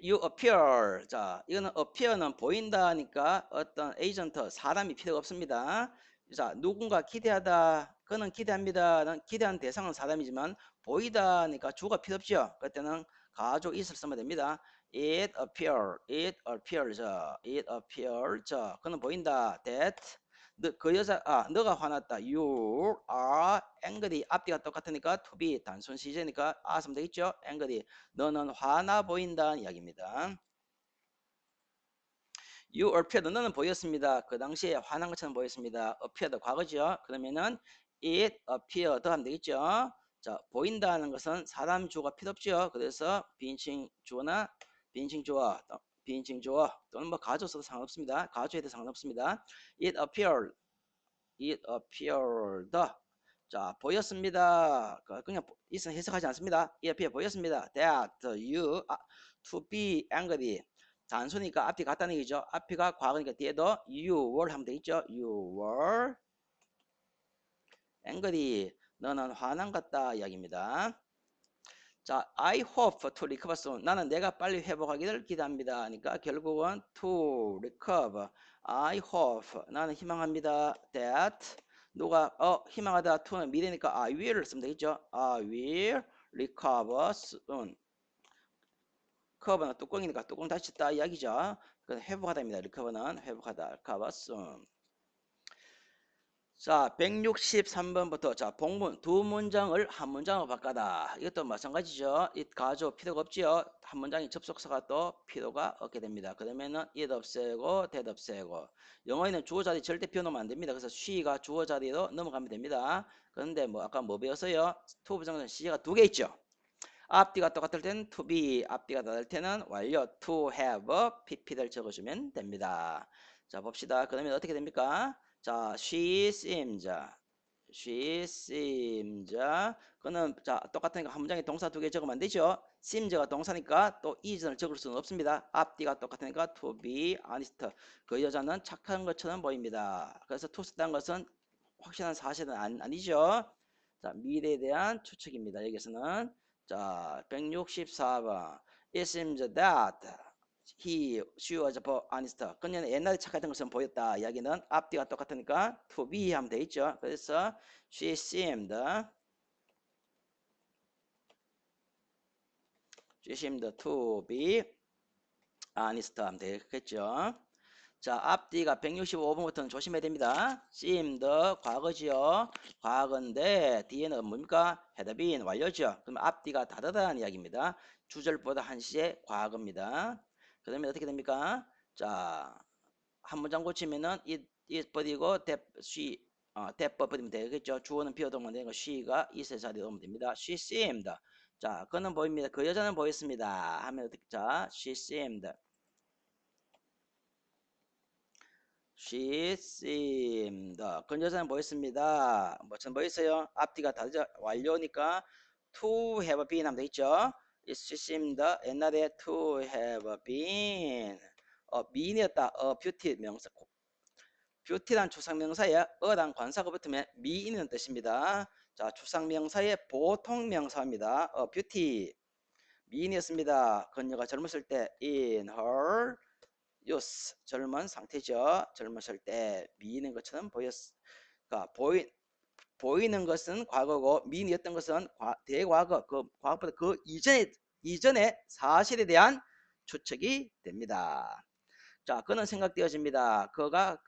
[SPEAKER 1] you appear. 자, 이거는 appear는 보인다니까 어떤 에이전트, 사람이 필요가 없습니다. 자, 누군가 기대하다. 그는 기대합니다는 기대한 대상은 사람이지만 보이다니까 주가 필요 없죠. 그때는 가족 is를 쓰면 됩니다. it appears. 그는 보인다. that 너가 화났다. You are angry. 앞뒤가 똑같으니까 to be 단순 시제니까 쓰면 되겠죠. angry. 너는 화나 보인다는 이야기입니다. You appeared. 너는 보였습니다. 그 당시에 화난 것처럼 보였습니다. appeared 과거죠. 그러면은 it appeared 하면 되겠죠. 자, 보인다는 것은 사람 주어가 필요 없죠. 그래서 비인칭 주어나 비인칭 주어 또는 뭐 가조 써도 상관없습니다. 가조에 대해 상관없습니다. it appeared. 자, 보였습니다. 그냥 있으면 해석하지 않습니다. it appeared 보였습니다. that you to be angry. 단수니까 앞이 같다는 얘기죠. 앞이가 과거니까 뒤에도 you were 하면 되겠죠. You were angry. 너는 화난 같다 이야기입니다. 자, I hope to recover soon. 나는 내가 빨리 회복하기를 기대합니다. 그러니까 결국은 to recover. I hope. 나는 희망합니다. that. 누가 희망하다 to는 미래니까 I will을 쓰면 되겠죠. I will recover soon. 커버는 뚜껑이니까 뚜껑 닫혔다 이야기죠. 그래서 회복하다입니다. recover는 회복하다. recover soon. 자, 163번부터 자, 복문 두 문장을 한 문장으로 바꿔다. 이것도 마찬가지죠. it 가져 필요가 없지요. 한 문장이 접속사가 또 필요가 없게 됩니다. 그러면은 it 없애고 that 없애고. 영어에는 주어 자리 절대 비워놓으면 안 됩니다. 그래서 she가 주어 자리로 넘어가면 됩니다. 그런데 뭐 아까 뭐 배웠어요? to 부정사는 she가 두 개 있죠. 앞뒤가 똑같을 때는 to be, 앞뒤가 다를 때는 완료 to have, pp를 적어주면 됩니다. 자, 봅시다. 그러면 어떻게 됩니까? 자, she seems, 그는 자 똑같으니까 한 문장에 동사 두 개 적으면 안 되죠. seems가 동사니까 또 is를 적을 수는 없습니다. 앞뒤가 똑같으니까 to be honest, 그 여자는 착한 것처럼 보입니다. 그래서 to 쓰다는 것은 확실한 사실은 아니죠. 자, 미래에 대한 추측입니다. 여기서는 자, 164번. It seems that she was honest. 그녀는 옛날에 착했던 것은 보였다. 이야기는 앞뒤가 똑같으니까 to be 하면 되겠죠. 그래서 she seemed to be honest 하면 되겠죠. 자, 앞뒤가 165번부터는 조심해야 됩니다. seemed 과거지요. 과거인데 뒤에는 뭡니까? had been 완료죠. 그럼 앞뒤가 다르다는 이야기입니다. 주절보다 한시의 과거입니다. 그러면 어떻게 됩니까? 자, 한 문장 고치면은 it 버리고 that 버리면 되겠죠. 주어는 비워두면 되는 거 she가 is의 자리로 오면 됩니다. she seemed. 자, 그는 보입니다. 그 여자는 보였습니다. 하면 어떻게 자, she seemed. 그 여자는 보였습니다. 뭐처럼 보였어요? 앞뒤가 다르죠? 완료니까 to have been 하면 되겠죠? She seemed 옛날에 to have been 미인이었다. beauty 명사. 뷰티란 추상명사에 어랑 관사가 붙으면 미인이라는 뜻입니다. 자, 추상명사의 보통명사입니다. 뷰티 미인이었습니다. 그녀가 젊었을 때 in her youth 젊은 상태죠. 젊었을 때 미인인 것처럼 그러니까 보이는 것은 과거고 미인이었던 것은 대과거 그 과거보다 그 이전의 사실에 대한 추측이 됩니다. 자, 그는 생각되어집니다. 그가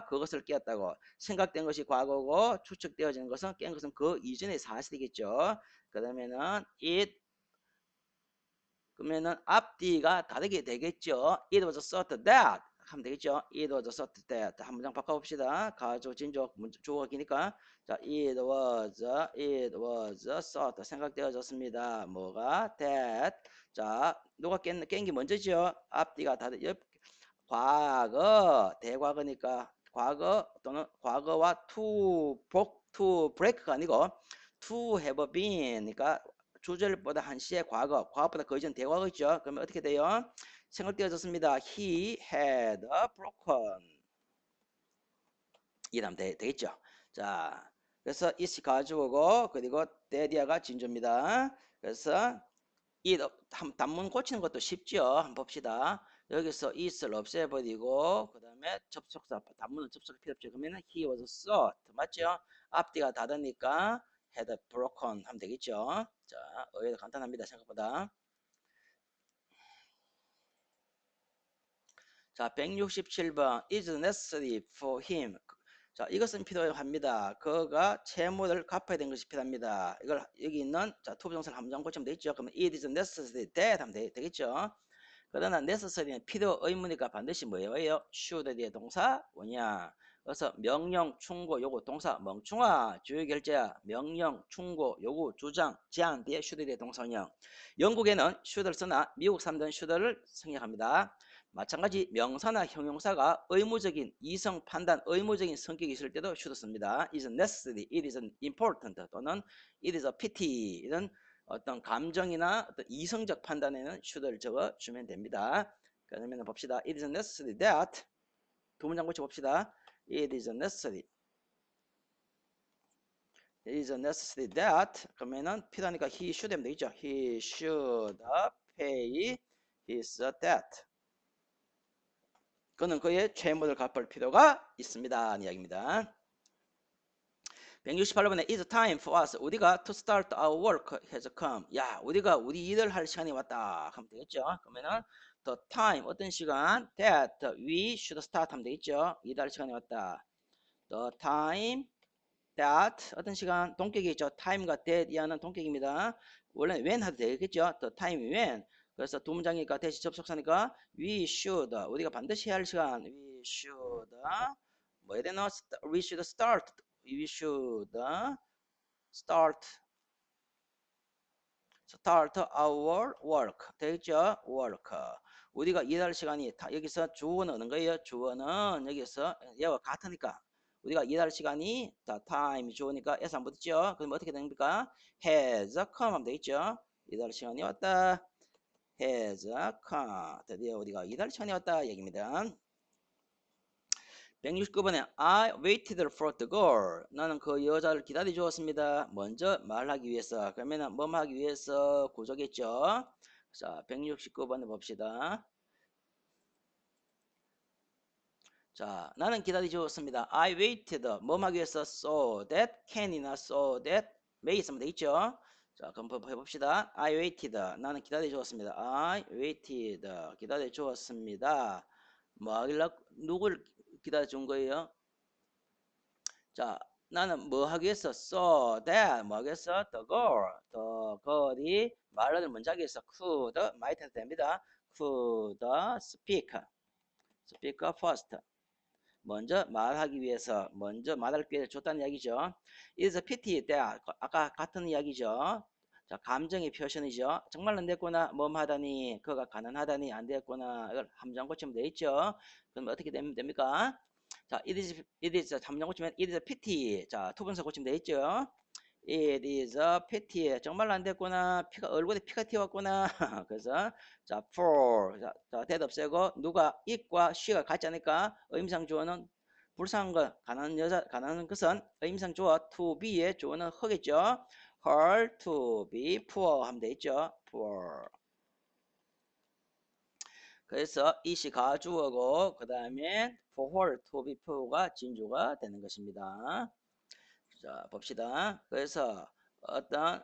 [SPEAKER 1] 그것을 깨었다고. 생각된 것이 과거고 추측되어지는 것은 깬 것은 그 이전의 사실이겠죠. 그러면은 앞뒤가 다르게 되겠죠. It was thought that 하면 되겠죠. It was thought that. 한 문장 바꿔봅시다. 가조 진조 주어가 기니까 자, it was thought 생각되어졌습니다. 뭐가 that. 자, 누가 깬 게 먼저죠. 앞뒤가 다르 과거 대과거니까 과거 또는 과거와 to break가 아니고 to have been니까 주절보다 한시의 과거보다 그 이전 대과거죠. 그러면 어떻게 돼요? 생각되어졌습니다. He had broken. 이라면 되겠죠. 자, 그래서 is 가져오고 그리고 daddy가 진주입니다. 그래서 이 단문 고치는 것도 쉽죠. 한번 봅시다. 여기서 is를 없애버리고 그 다음에 접속사 단문은 접속사 필요 없죠. 그러면 he was short 맞죠? 앞뒤가 다르니까 had broken 하면 되겠죠. 자, 의외로 간단합니다. 생각보다. 자, 167번 is necessary for him. 자, 이것은 필요합니다. 그가 채무를 갚아야 되는 것이 필요합니다. 이걸 여기 있는 자, 투부정사를 한 문장 고치면 되겠죠. 그러면 it is necessary that 하면 되겠죠. 그러나 necessary는 필요 의무니까 반드시 뭐예요? should 뒤에 동사 뭐냐. 그래서 명령, 충고, 요구, 동사 멍충아, 주의결제야, 명령, 충고, 요구, 주장, 제안 뒤에 should 뒤에 동사원형. 영국에는 should를 쓰나 미국 사람들은 should를 생략합니다. 마찬가지 명사나 형용사가 의무적인 이성 판단, 의무적인 성격이 있을 때도 should 씁니다. It is necessary, it is important 또는 it is a pity 이런 어떤 감정이나 어떤 이성적 판단에는 should를 적어주면 됩니다. 그러면 봅시다. It is necessary that 두 문장 고쳐 봅시다. It is necessary. It is necessary that 그러면은 필요하니까 he should 하면 되겠죠. He should pay his debt. 그는 그의 채무를 갚을 필요가 있습니다. 이야기입니다. 168번에 It's time for us. 우리가 to start our work has come. 야, 우리가 우리 일을 할 시간이 왔다. 하면 되겠죠. 그러면은 the time 어떤 시간 that we should start 하면 되겠죠. 일할 시간이 왔다. The time that 어떤 시간 동격이 있죠. time과 that 이하는 동격입니다. 원래 when 해도 되겠죠. The time when. 그래서 두 문장이니까 대시 접속사니까 we should 우리가 반드시 해야 할 시간 we should 뭐 해야 되나 we should start start our work 되겠죠. work 우리가 일할 시간이 여기서 주어는 어느 거예요? 주어는 여기서 얘와 같으니까 우리가 일할 시간이 time 주어니까 s 안 붙죠. 그럼 어떻게 됩니까? has come 하면 되겠죠. 일할 시간이 왔다. has come 드디어 우리가 일할 시간이 왔다 얘기입니다. 169번에 I waited for the girl. 나는 그 여자를 기다려 주었습니다. 먼저 말하기 위해서. 그러면은 뭐 하기 위해서 구조겠죠. 자, 169번에 봅시다. 자, 나는 기다려 주었습니다. I waited. 뭐 하기 위해서 so that can이나 so that may 있으면 되겠죠. 자, 그럼 해봅시다. I waited. 나는 기다려 주었습니다. I waited. 기다려 주었습니다. 뭐 하길래 누굴 기다려 준 거예요? 자, 나는 뭐 하기 위해서 so that 뭐 하기 위해서 the girl이 말을 먼저 하기 위해서 could might 해도 됩니다. could speak first 먼저 말하기 위해서 먼저 말할 기회를 줬다는 이야기죠. It is a pity that 아까 같은 이야기죠. 자, 감정의 표현이죠. 정말 안 됐구나 뭐 하다니 그가 가난하다니 안 됐구나 이걸 함정 고치면 되겠죠. 그럼 어떻게 됩니까? 자, it is 함정 고치면 it is a pity. 자, 투분사 고치면 되겠죠. It is a pity. 정말 안 됐구나. 얼굴에 피가 튀었구나. 그래서 자, 자, 대답 없애고 누가 it과 she가 같지 않을까? 의미상 주어는 불쌍한 것, 가난한 것은 의미상 주어 to be의 주어는 허겠죠. her to be poor 하면 되겠죠. poor. 그래서 it이 가주어고 그 다음에 for her to be poor가 진주가 되는 것입니다. 자, 봅시다. 그래서 어떤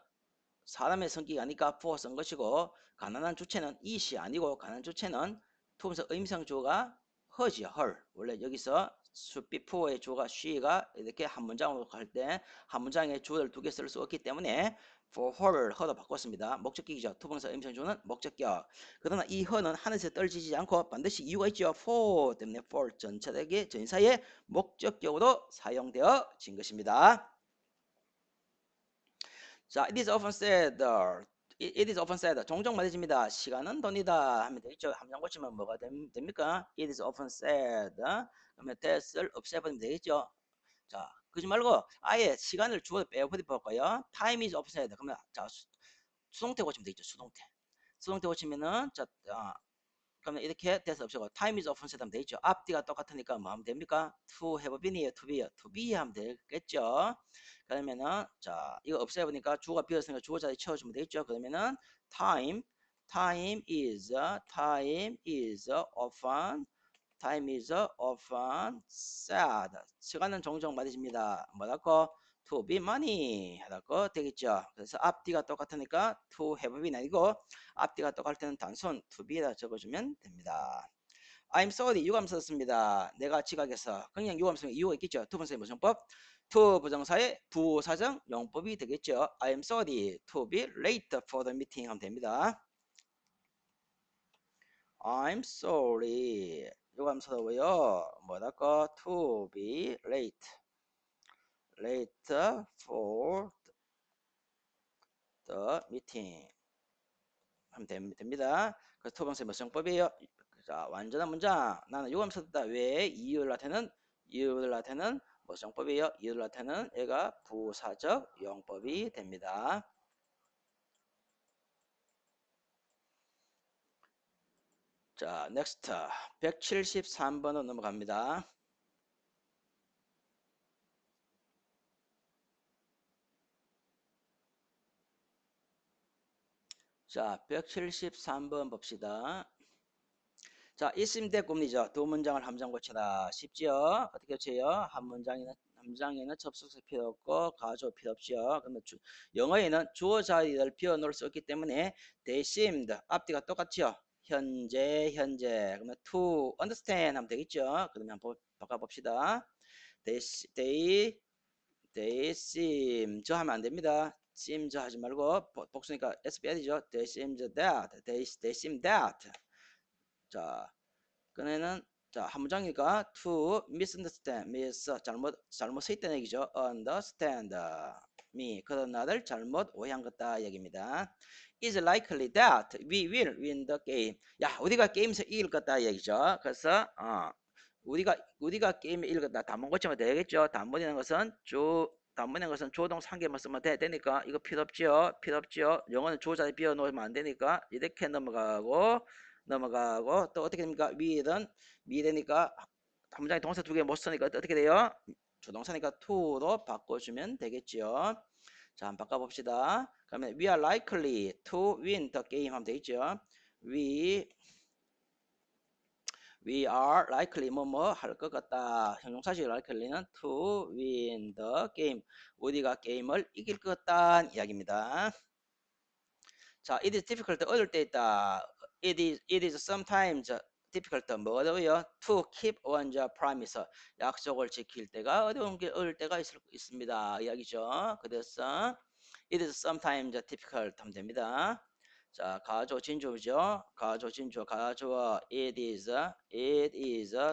[SPEAKER 1] 사람의 성격이 아니까 for 쓴 것이고 가난한 주체는 it이 아니고 가난한 주체는 to면서 의미상 주어가 her지요. her. 원래 여기서 should be poor의 주어가 she가 이렇게 한 문장으로 갈 때 한 문장에 주어를 두 개 쓸 수 없기 때문에 for her를 her로 바꿨습니다. 목적격이죠. 투부정사 의미상 주어는 목적격. 그러나 이 her는 하늘에서 떨어지지 않고 반드시 이유가 있죠. for 때문에 for 전체적인 전사의 목적격으로 사용되어진 것입니다. 자, it is often said, it is often said, 종종 말해집니다. 시간은 돈이다 하면 되겠죠. 함정 고치면 뭐가 됩니까? It is often said. 그러면 that을 없애버리면 되겠죠. 자, 그러지 말고 아예 시간을 주어 빼버릴 거예요. Time is often said. 그러면 자, 수동태 고치면 되겠죠. 수동태. 수동태 고치면은 자, 그러면 이렇게 돼서 없애고 time is often said 하면 되겠죠. 앞뒤가 똑같으니까 뭐 하면 됩니까? to have been이에요. to be요. to be 하면 되겠죠. 그러면은 자 이거 없애보니까 주어가 비었으니까 주어 자리 채워주면 되겠죠. 그러면은 time time is often said 시간은 종종 말해집니다. 뭐라고? to be money 하라고 되겠죠. 그래서 앞뒤가 똑같으니까 to have been 아니고 앞뒤가 똑같을 때는 단순 to be라 적어주면 됩니다. I'm sorry 유감 썼습니다. 내가 지각해서 그냥 유감 쓰면 이유가 있겠죠. 두 번째 모정법 to 부정사의 부사정 용법이 되겠죠. I'm sorry to be late for the meeting 하면 됩니다. I'm sorry 유감스러워요. 뭐랄까 to be late for the meeting 하면 됩니다. 그래서 토방세 몇성법이에요. 자, 완전한 문장. 나는 유감 썼다. 왜? 이유를 나타내는 뭐성법이에요. 이유를 나타내는 얘가 부사적 용법이 됩니다. 자, next 173번으로 넘어갑니다. 자, 173번 봅시다. 자, 있음대 꿈이죠. 두 문장을 함정 고치다. 쉽지요? 어떻게 고쳐요? 한 문장에는 접속사 필요 없고 가조 필요 없죠. 그러면 영어에는 주어 자리를 비워 놓을 수 없기 때문에 they seemed 앞뒤가 똑같죠. 현재 그러면 to understand 하면 되겠죠. 그러면 한번 바꿔 봅시다. they seem 저 하면 안 됩니다. seem 저 하지 말고 복수니까 s 빼야 되죠. they seem that they seem that. 자, 그네는 자, 한 문장이니까 to misunderstand 잘못 서 있다는 얘기죠. understand me 그런 나를 잘못 오해한 것다 얘기입니다. is likely that we will win the game. 야, 우리가 게임에서 이길 것다 얘기죠. 그래서 우리가 게임에 이길 것다 단문 고치면 되겠죠. 단문이라는 것은 조동 상계만 쓰면 되니까 이거 필요 없죠. 영어는 조자리 비워 놓으면 안 되니까 이렇게 넘어가고 또 어떻게 됩니까? will은 미래니까 한 문장에 동사 두 개 못 쓰니까 어떻게 돼요? 조동사니까 to로 바꿔주면 되겠죠. 자, 한번 바꿔봅시다. 그러면 we are likely to win the game 하면 되겠죠. We are likely 뭐뭐 할 것 같다. 형용사식 likely는 to win the game. 우리가 게임을 이길 것 같다는 이야기입니다. 자, it is difficult 어려울 때 있다. It is sometimes difficult 뭐 어려워요? To keep one's promise 약속을 지킬 때가 어려울 때가 있습니다. 이야기죠. 그래서 it is sometimes difficult 하면 됩니다. 자, 가조 진조죠. 가조 it is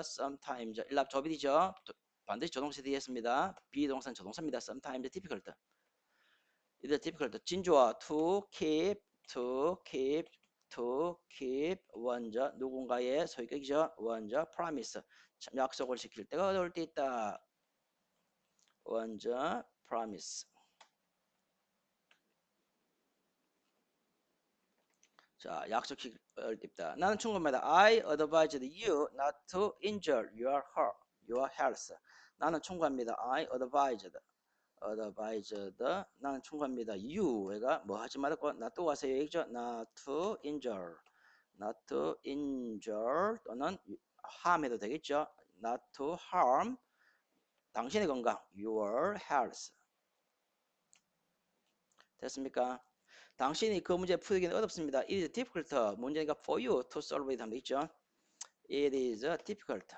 [SPEAKER 1] sometimes 일랍 조비디죠. 반드시 조동사 되겠습니다. 비동사는 조동사입니다. sometimes difficult. it is difficult 진조와 to keep 원저 누군가의 소유격이죠. 원저 promise 약속을 지킬 때가 어려울 때 있다. 원저 promise. 자, 약속 지킬 때 있다. 나는 충고합니다. I advised you not to injure your health. 나는 충고합니다. I advised 나는 충고합니다. you가 뭐 하지 말고 not to 와서 얘기죠. not to injure 또는 harm해도 되겠죠. not to harm 당신의 건강 your health. 됐습니까? 당신이 그 문제 풀기는 어렵습니다. It is difficult 문제니까 for you to solve it 하면 되겠죠. It is difficult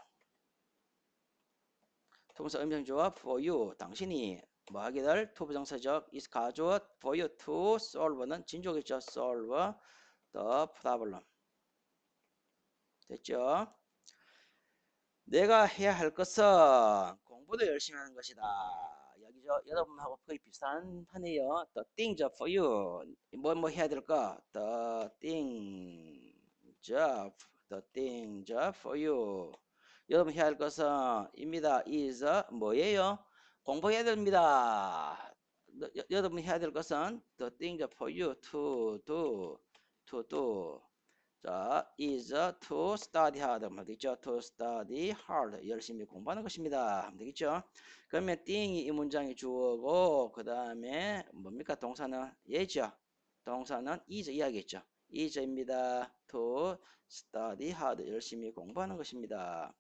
[SPEAKER 1] 동사 음성조와 for you 당신이 뭐 하기를 to 부정사죠. is 가조 for you to solve는 진조겠죠. solve the problem. 됐죠? 내가 해야 할 것은 공부도 열심히 하는 것이다. 여기죠. 여러분하고 거의 비슷한 판이에요. The things for you. 뭐 해야 될까? The things for you. 여러분 해야 할 것은 입니다. is 뭐예요? 공부해야 됩니다. 여러분 해야 될 것은 the things for you to do. 자, is to study hard 하면 되겠죠. to study hard 열심히 공부하는 것입니다. 하면 되겠죠. 그러면 thing이 이 문장이 주어고 그 다음에 뭡니까? 동사는 예죠. 동사는 is 이야기했죠. is입니다. to study hard 열심히 공부하는 것입니다.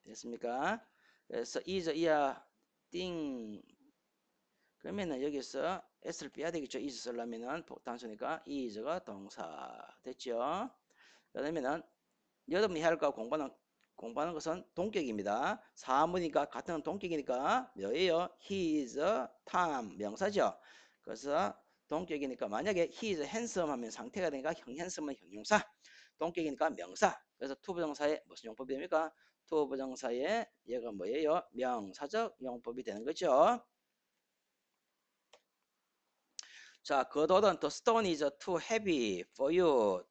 [SPEAKER 1] 됐습니까? 그래서 is 이야 thing 그러면은 여기서 s를 빼야 되겠죠. is 쓰려면은 단수니까 is가 동사 됐죠. 그러면은 여러분이 해야 할 거 공부하는 것은 동격입니다. 사문이니까 같은 동격이니까 뭐예요? He is Tom 명사죠. 그래서 동격이니까 만약에 he is handsome 하면 상태가 되니까 handsome은 형용사. 동격이니까 명사. 그래서 to 부정사의 무슨 용법이 됩니까? to 부정사의 얘가 뭐예요? 명사적 용법이 되는 거죠. 자, 겉옷은 the stone is too heavy for you.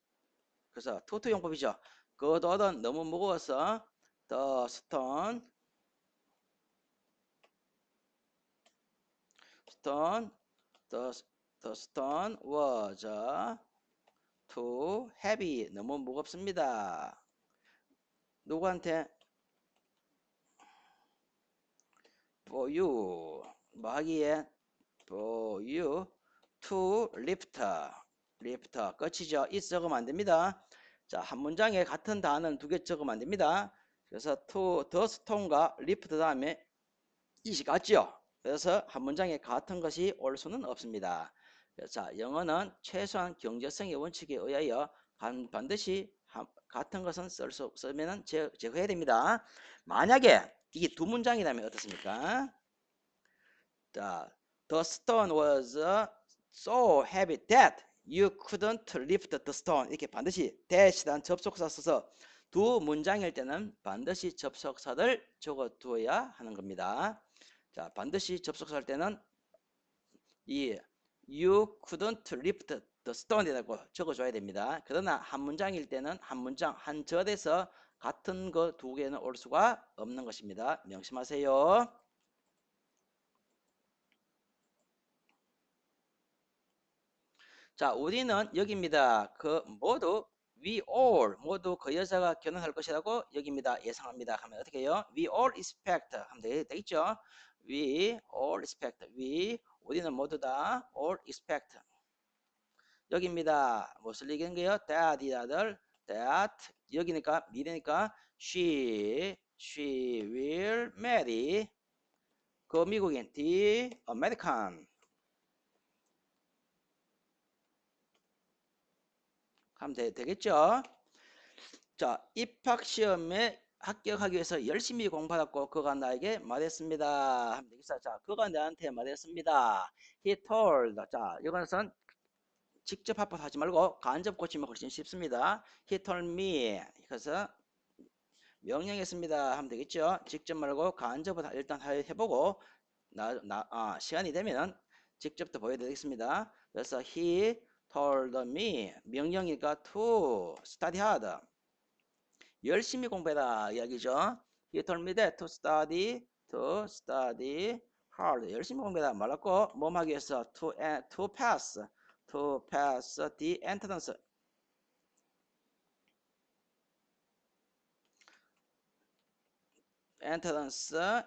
[SPEAKER 1] 그래서 to 용법이죠. 겉옷은 너무 무거워서 the stone was too heavy. 너무 무겁습니다. 누구한테? for you. 뭐 하기에? for you to lift 끝이죠. is 적으면 안 됩니다. 자, 한 문장에 같은 단어는 두 개 적으면 안 됩니다. 그래서 to the stone과 lift 다음에 is이 같죠. 그래서 한 문장에 같은 것이 올 수는 없습니다. 자, 영어는 최소한 경제성의 원칙에 의하여 반드시 같은 것은 쓰면은 제거해야 됩니다. 만약에 이게 두 문장이라면 어떻습니까? 자, the stone was so heavy that you couldn't lift the stone. 이렇게 반드시 that이란 접속사 써서 두 문장일 때는 반드시 접속사를 적어두어야 하는 겁니다. 자, 반드시 접속사 할 때는 이 you couldn't lift the stone이라고 적어줘야 됩니다. 그러나 한 문장일 때는 한 문장, 한 절에서 같은 거 두 개는 올 수가 없는 것입니다. 명심하세요. 자, 우리는 여기입니다. 그 모두 we all 모두 그 여자가 결혼할 것이라고 여기입니다. 예상합니다. 하면 어떻게 해요? We all expect 하면 되겠죠? We all expect. 우리는 모두 다 all expect. 여기입니다. 무엇을 얘기하는 거예요? that 여기니까 미래니까 she will marry 그 미국인 the American 하면 되겠죠? 자, 입학시험에 합격하기 위해서 열심히 공부하고 그가 나에게 말했습니다. 하면 되겠어. 자, 그가 나한테 말했습니다. He told. 자, 이것은 직접 합법하지 말고 간접 고치면 훨씬 쉽습니다. He told me. 그래서 명령했습니다. 하면 되겠죠. 직접 말고 간접을 일단 해보고 시간이 되면 직접도 보여드리겠습니다. 그래서 he told me 명령이니까 to study hard. 열심히 공부해라 이야기죠. He told me that to study hard. 열심히 공부해라 말랐고 몸 하기 위해서 to pass the entrance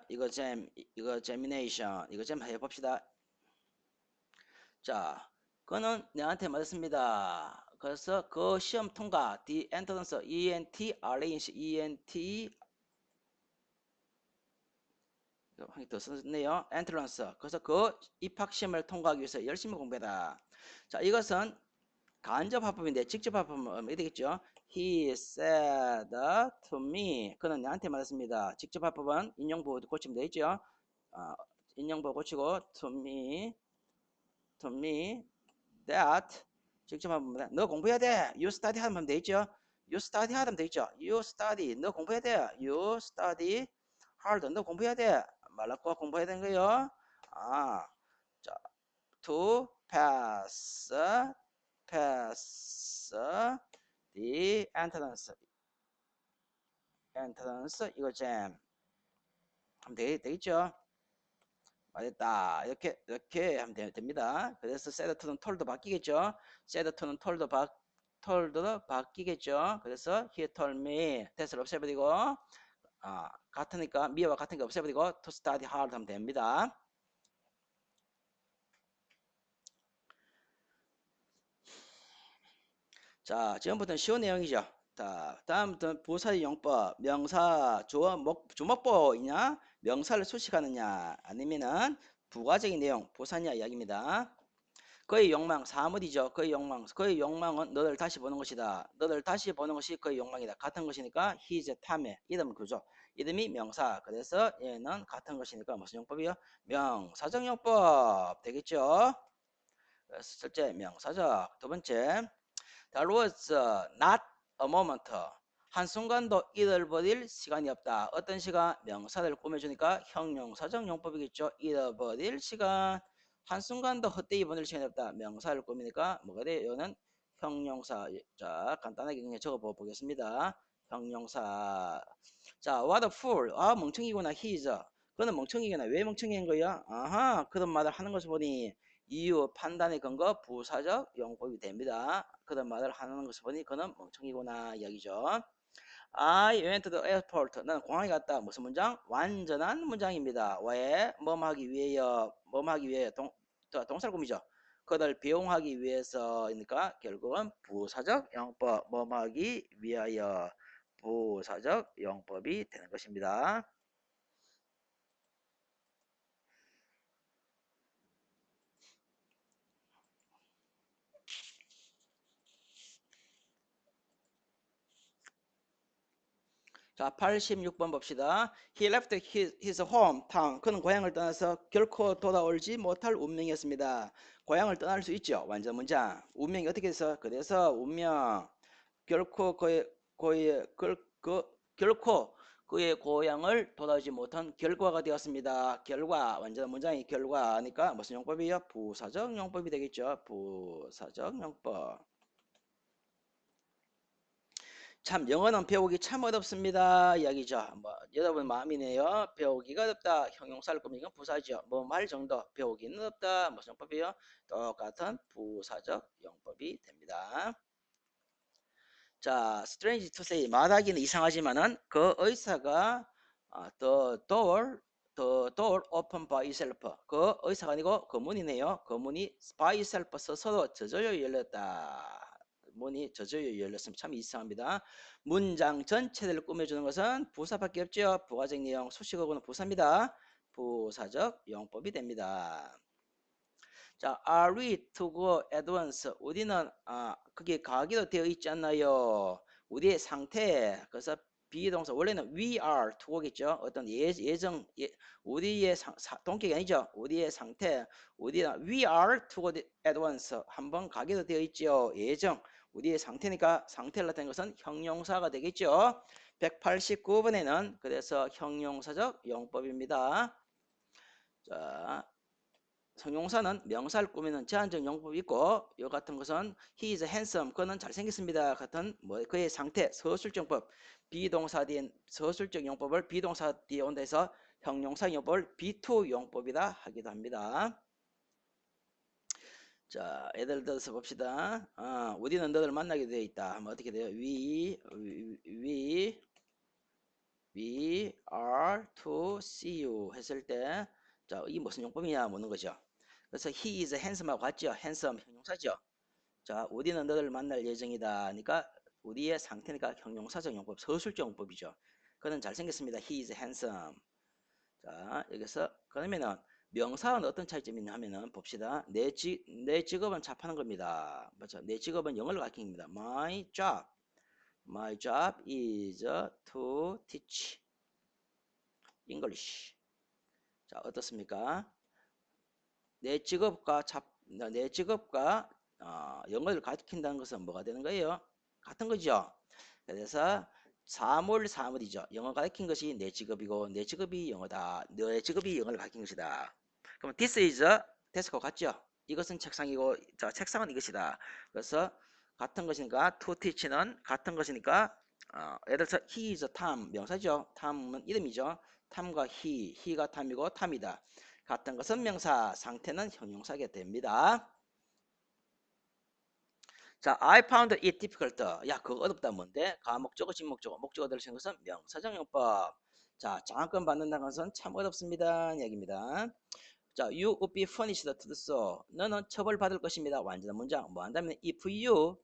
[SPEAKER 1] 이거 gemination 이거 좀 해봅시다. 자, 그는 내한테 말했습니다. 그래서 그 시험 통과 the entrance ENT 한개 더 썼네요. entrance. 그래서 그 입학 시험을 통과하기 위해서 열심히 공부해라. 자, 이것은 간접 합법인데 직접 합법은 어떻게 되겠죠? He said to me. 그는 나한테 말했습니다. 직접 합법은 인용부 고치면 되겠죠? 어, 인용부 고치고 to me that 직접 합법은 너 공부해야 돼. You study 하면 되겠죠? You study 하면 되겠죠? You study 너 공부해야 돼. You study hard 너 공부해야 돼. 말랐고 공부해야 되는 거예요. 아, 자, to pass the entrance 이거 잼 하면 되겠죠? 맞았다. 이렇게 하면 됩니다. 그래서 said to는 told 바뀌겠죠? said to는 told도 바뀌겠죠? 그래서 he told me that을 없애버리고 같으니까 me와 같은 게 없애버리고 to study hard 하면 됩니다. 자, 지금부터는 쉬운 내용이죠. 자, 다음부터는 부사의 용법, 명사, 주목보이냐, 명사를 수식하느냐, 아니면은 부가적인 내용, 부사냐 이야기입니다. 그의 욕망, 사물이죠. 그의 욕망은 너를 다시 보는 것이다. 너를 다시 보는 것이 그의 욕망이다. 같은 것이니까 his 탐에 이름 그죠. 이름이 명사. 그래서 얘는 같은 것이니까 무슨 용법이요? 명사적 용법 되겠죠. 그래서 첫째 명사적. 두 번째 There was not a moment. 한순간도 잃어버릴 시간이 없다. 어떤 시간? 명사를 꾸며주니까 형용사적 용법이겠죠. 잃어버릴 시간. 한순간도 헛되이 보낼 시간이 없다. 명사를 꾸미니까 뭐가 돼? 이거는 형용사. 자, 간단하게 그냥 적어 보겠습니다. 형용사. 자, what a fool. 멍청이구나. He is. 그는 멍청이구나. 왜 멍청이인 거야? 아하, 그런 말을 하는 것을 보니 이유 판단의 근거 부사적 용법이 됩니다. 그런 말을 하는 것을 보니 그는 멍청이구나 이야기죠. I went to the airport. 나는 공항에 갔다. 무슨 문장? 완전한 문장입니다. 왜? 뭐하기 위해요? 뭐하기 위해? 동사를 꾸미죠. 그들 비용하기 위해서니까 결국은 부사적 용법 뭐하기 위하여 부사적 용법이 되는 것입니다. 자, 86번 봅시다. He left his hometown. 그는 고향을 떠나서 결코 돌아오지 못할 운명이었습니다. 고향을 떠날 수 있죠. 완전 문장. 운명이 어떻게 돼서? 그래서 운명. 결코 결코 그의 고향을 돌아오지 못한 결과가 되었습니다. 결과. 완전 문장이 결과니까 무슨 용법이요? 부사적 용법이 되겠죠. 부사적 용법. 참 영어는 배우기 참 어렵습니다 이야기죠. 뭐 여러분 마음이네요. 배우기가 어렵다. 형용사를 꾸미건 부사죠. 뭐 말 정도 배우기는 어렵다. 무슨 용법이요? 똑같은 부사적 용법이 됩니다. 자, strange to say 말하기는 이상하지만은 그 의사가 the door open by itself 그 의사가 아니고 그 문이네요. 그 문이 by itself 스스로 저절로 열렸다. 문이 저절로 열렸으면 참 이상합니다. 문장 전체를 꾸며주는 것은 부사밖에 없죠. 부가적 내용 수식어고는 부사입니다. 부사적 용법이 됩니다. 자, are we to go at once? 우리는 그게 가기로 되어 있지 않나요? 우리의 상태. 그래서 비동사 원래는 we are to go겠죠. 어떤 우리의 동격이 아니죠. 우리의 상태. 우리는 we are to go at once. 한번 가기로 되어 있죠. 예정. 우리의 상태니까 상태를 나타낸 것은 형용사가 되겠죠. 189번에는 그래서 형용사적 용법입니다. 자, 형용사는 명사를 꾸미는 제한적 용법이 있고 이 같은 것은 he is handsome 그는 잘생겼습니다 같은 뭐 그의 상태 서술적법 비동사 뒤에 서술적 용법을 비동사 뒤에 온다 해서 형용사 용법을 B2 용법이라 하기도 합니다. 자, 예를 들어서 봅시다. 우리는 너를 만나게 되어 있다 하면 어떻게 돼요? We are to see you 했을 때 자, 이 무슨 용법이냐 묻는 거죠. 그래서 he is handsome하고 같죠. handsome 형용사죠. 자, 우리는 너를 만날 예정이다. 그러니까 우리의 상태니까 형용사적 용법, 서술적 용법이죠. 그는 잘생겼습니다. He is handsome. 자, 여기서 그러면은 명사는 어떤 차이점이 있냐 하면은 봅시다. 내 직업은 잡하는 겁니다. 맞죠? 내 직업은 영어를 가르칩니다. My job is to teach English. 자, 어떻습니까? 내 직업과 영어를 가르친다는 것은 뭐가 되는 거예요? 같은 거죠. 그래서 사물이죠. 영어 가르친 것이 내 직업이고 내 직업이 영어다. 내 직업이 영어를 가르친 것이다. 그럼 this is 데스크와 같죠? 이것은 책상이고 자, 책상은 이것이다. 그래서 같은 것이니까 to teach는 같은 것이니까 예를 들어서 he is Tom 명사죠. Tom은 이름이죠. 탐과 he가 탐이고 탐이다. 같은 것은 명사, 상태는 형용사가 됩니다. 자, I found it difficult. 야, 그거 어렵다 뭔데? 가목적어, 직목적어, 목적어 들으신 것은 명사적 용법. 자, 장학금 받는다는 것은 참 어렵습니다. 이야기입니다. 자, you would be punished to do so. 너는 처벌받을 것입니다. 완전한 문장. 뭐 한다면 if you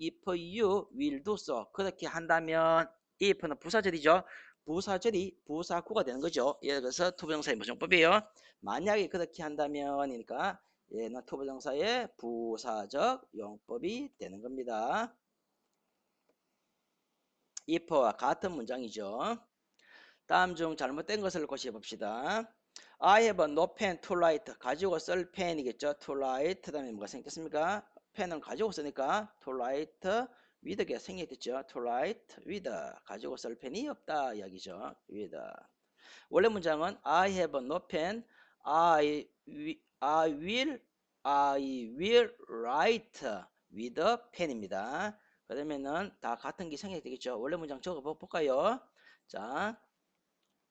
[SPEAKER 1] will do so. 그렇게 한다면 if는 부사절이죠. 부사절이 부사구가 되는 거죠. 예를 들어서 투부정사의 무정법이에요. 만약에 그렇게 한다면이니까 얘는 투부정사의 부사적 용법이 되는 겁니다. if와 같은 문장이죠. 다음 중 잘못된 것을 고시해 봅시다. I have no pen to write. 가지고 쓸 펜이겠죠. to write 다음에 뭐가 생겼습니까? 펜은 가지고 쓰니까 to write with가 생겼겠죠. to write with. 가지고 쓸 펜이 없다 이야기죠. with. 원래 문장은 I have no pen. I will write with a pen입니다. 그러면은 다 같은 게 생략되겠죠. 원래 문장 적어 볼까요? 자,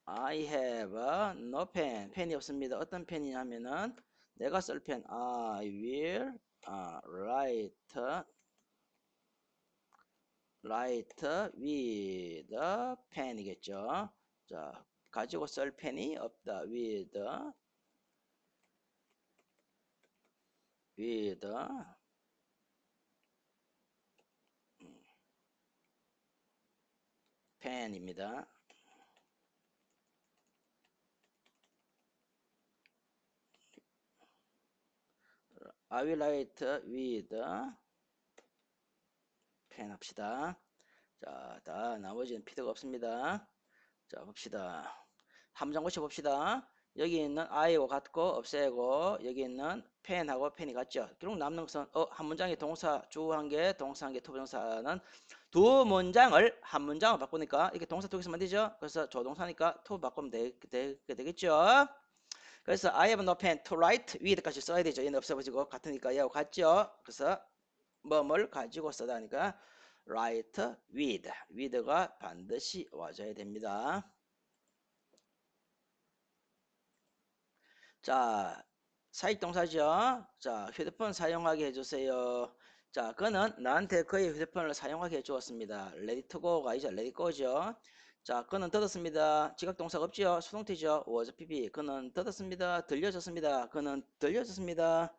[SPEAKER 1] I have no pen. 펜이 없습니다. 어떤 펜이냐면은 내가 쓸 펜. I will write with a pen이겠죠. 자, 가지고 쓸 펜이 없다. with pen입니다. I will write with pen 합시다. 자, 다 나머지는 필요가 없습니다. 자, 봅시다. 한 문장 고쳐봅시다. 여기 있는 I하고 같고 없애고 여기 있는 펜하고 펜이 같죠. 결국 남는 것은 한 문장의 동사 주 한 개, 동사 한 개, 투부정사는 두 문장을 한 문장으로 바꾸니까 이렇게 동사 두 개 쓰면 되죠. 그래서 조동사니까 to 바꾸면 되겠죠. 그래서 I have no pen to write with까지 써야 되죠. 얘는 없어버리고 같으니까 얘하고 같죠. 그래서 뭐뭘 가지고 써다 하니까 write with가 반드시 와줘야 됩니다. 자, 사익동사죠. 자, 휴대폰 사용하게 해주세요. 자, 그는 나한테 그의 휴대폰을 사용하게 해주었습니다. ready to go가 아니죠. ready go죠. 자, 그는 들었습니다. 지각동사가 없죠. 수동태죠. was pp. 그는 들었습니다. 들려줬습니다. 그는 들려줬습니다.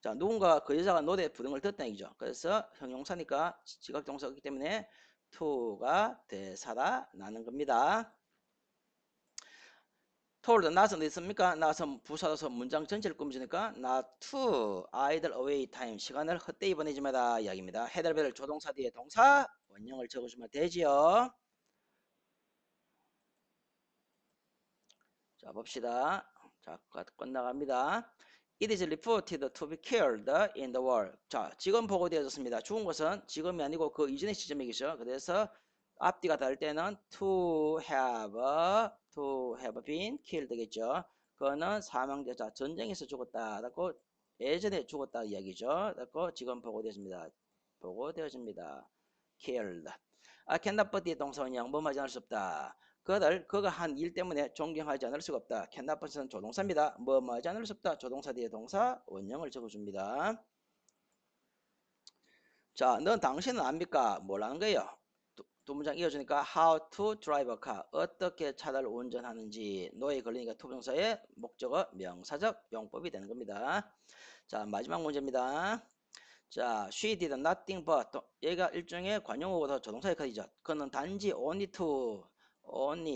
[SPEAKER 1] 자, 누군가 그 여자가 노래 부른 걸 듣다는 얘기죠. 그래서 형용사니까 지각동사이기 때문에 to가 대사라 나는 겁니다. told not은 어디 있습니까? not은 부사로서 문장 전체를 꾸며주니까 not to idle away time 시간을 헛되이 보내지 마라 이야기입니다. 해달배를 조동사 뒤에 동사 원형을 적어주면 되지요. 자, 봅시다. 자, 끝나갑니다. It is reported to be killed in the war. 자, 지금 보고되어졌습니다. 죽은 것은 지금이 아니고 그 이전의 시점이겠죠. 그래서 앞뒤가 다를 때는 to have been killed겠죠. 그거는 사망자, 전쟁에서 죽었다라고 예전에 죽었다 이야기죠. 그래서 지금 보고되어집니다. 보고되어집니다. killed. cannot but 동사는 양범하지 않을 수 없다. 그가 한 일 때문에 존경하지 않을 수가 없다. 캔나퍼스는 조동사입니다. 뭐 하지 않을 수 없다. 조동사 뒤에 동사 원형을 적어줍니다. 자, 넌 당신은 압니까? 뭐라는 거예요? 두 문장 이어주니까 how to drive a car 어떻게 차를 운전하는지 노예 걸리니까 투부정사의 목적어 명사적 용법이 되는 겁니다. 자, 마지막 문제입니다. 자, she did nothing but 얘가 일종의 관용어보다 조동사의 카이죠. 그는 단지 only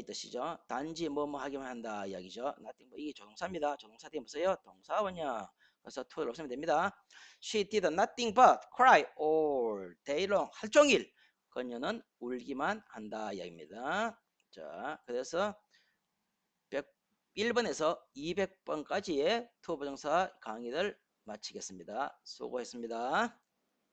[SPEAKER 1] 뜻이죠. 단지 뭐뭐 하기만 한다 이야기죠. nothing but 이게 조동사입니다. 조동사 뒤에 뭐써요? 동사 원형. 그래서 to를 없애면 됩니다. She did nothing but cry all day long. 하루 종일 그녀는 울기만 한다 이야기입니다. 자, 그래서 101번에서 200번까지의 투부정사 강의를 마치겠습니다. 수고했습니다.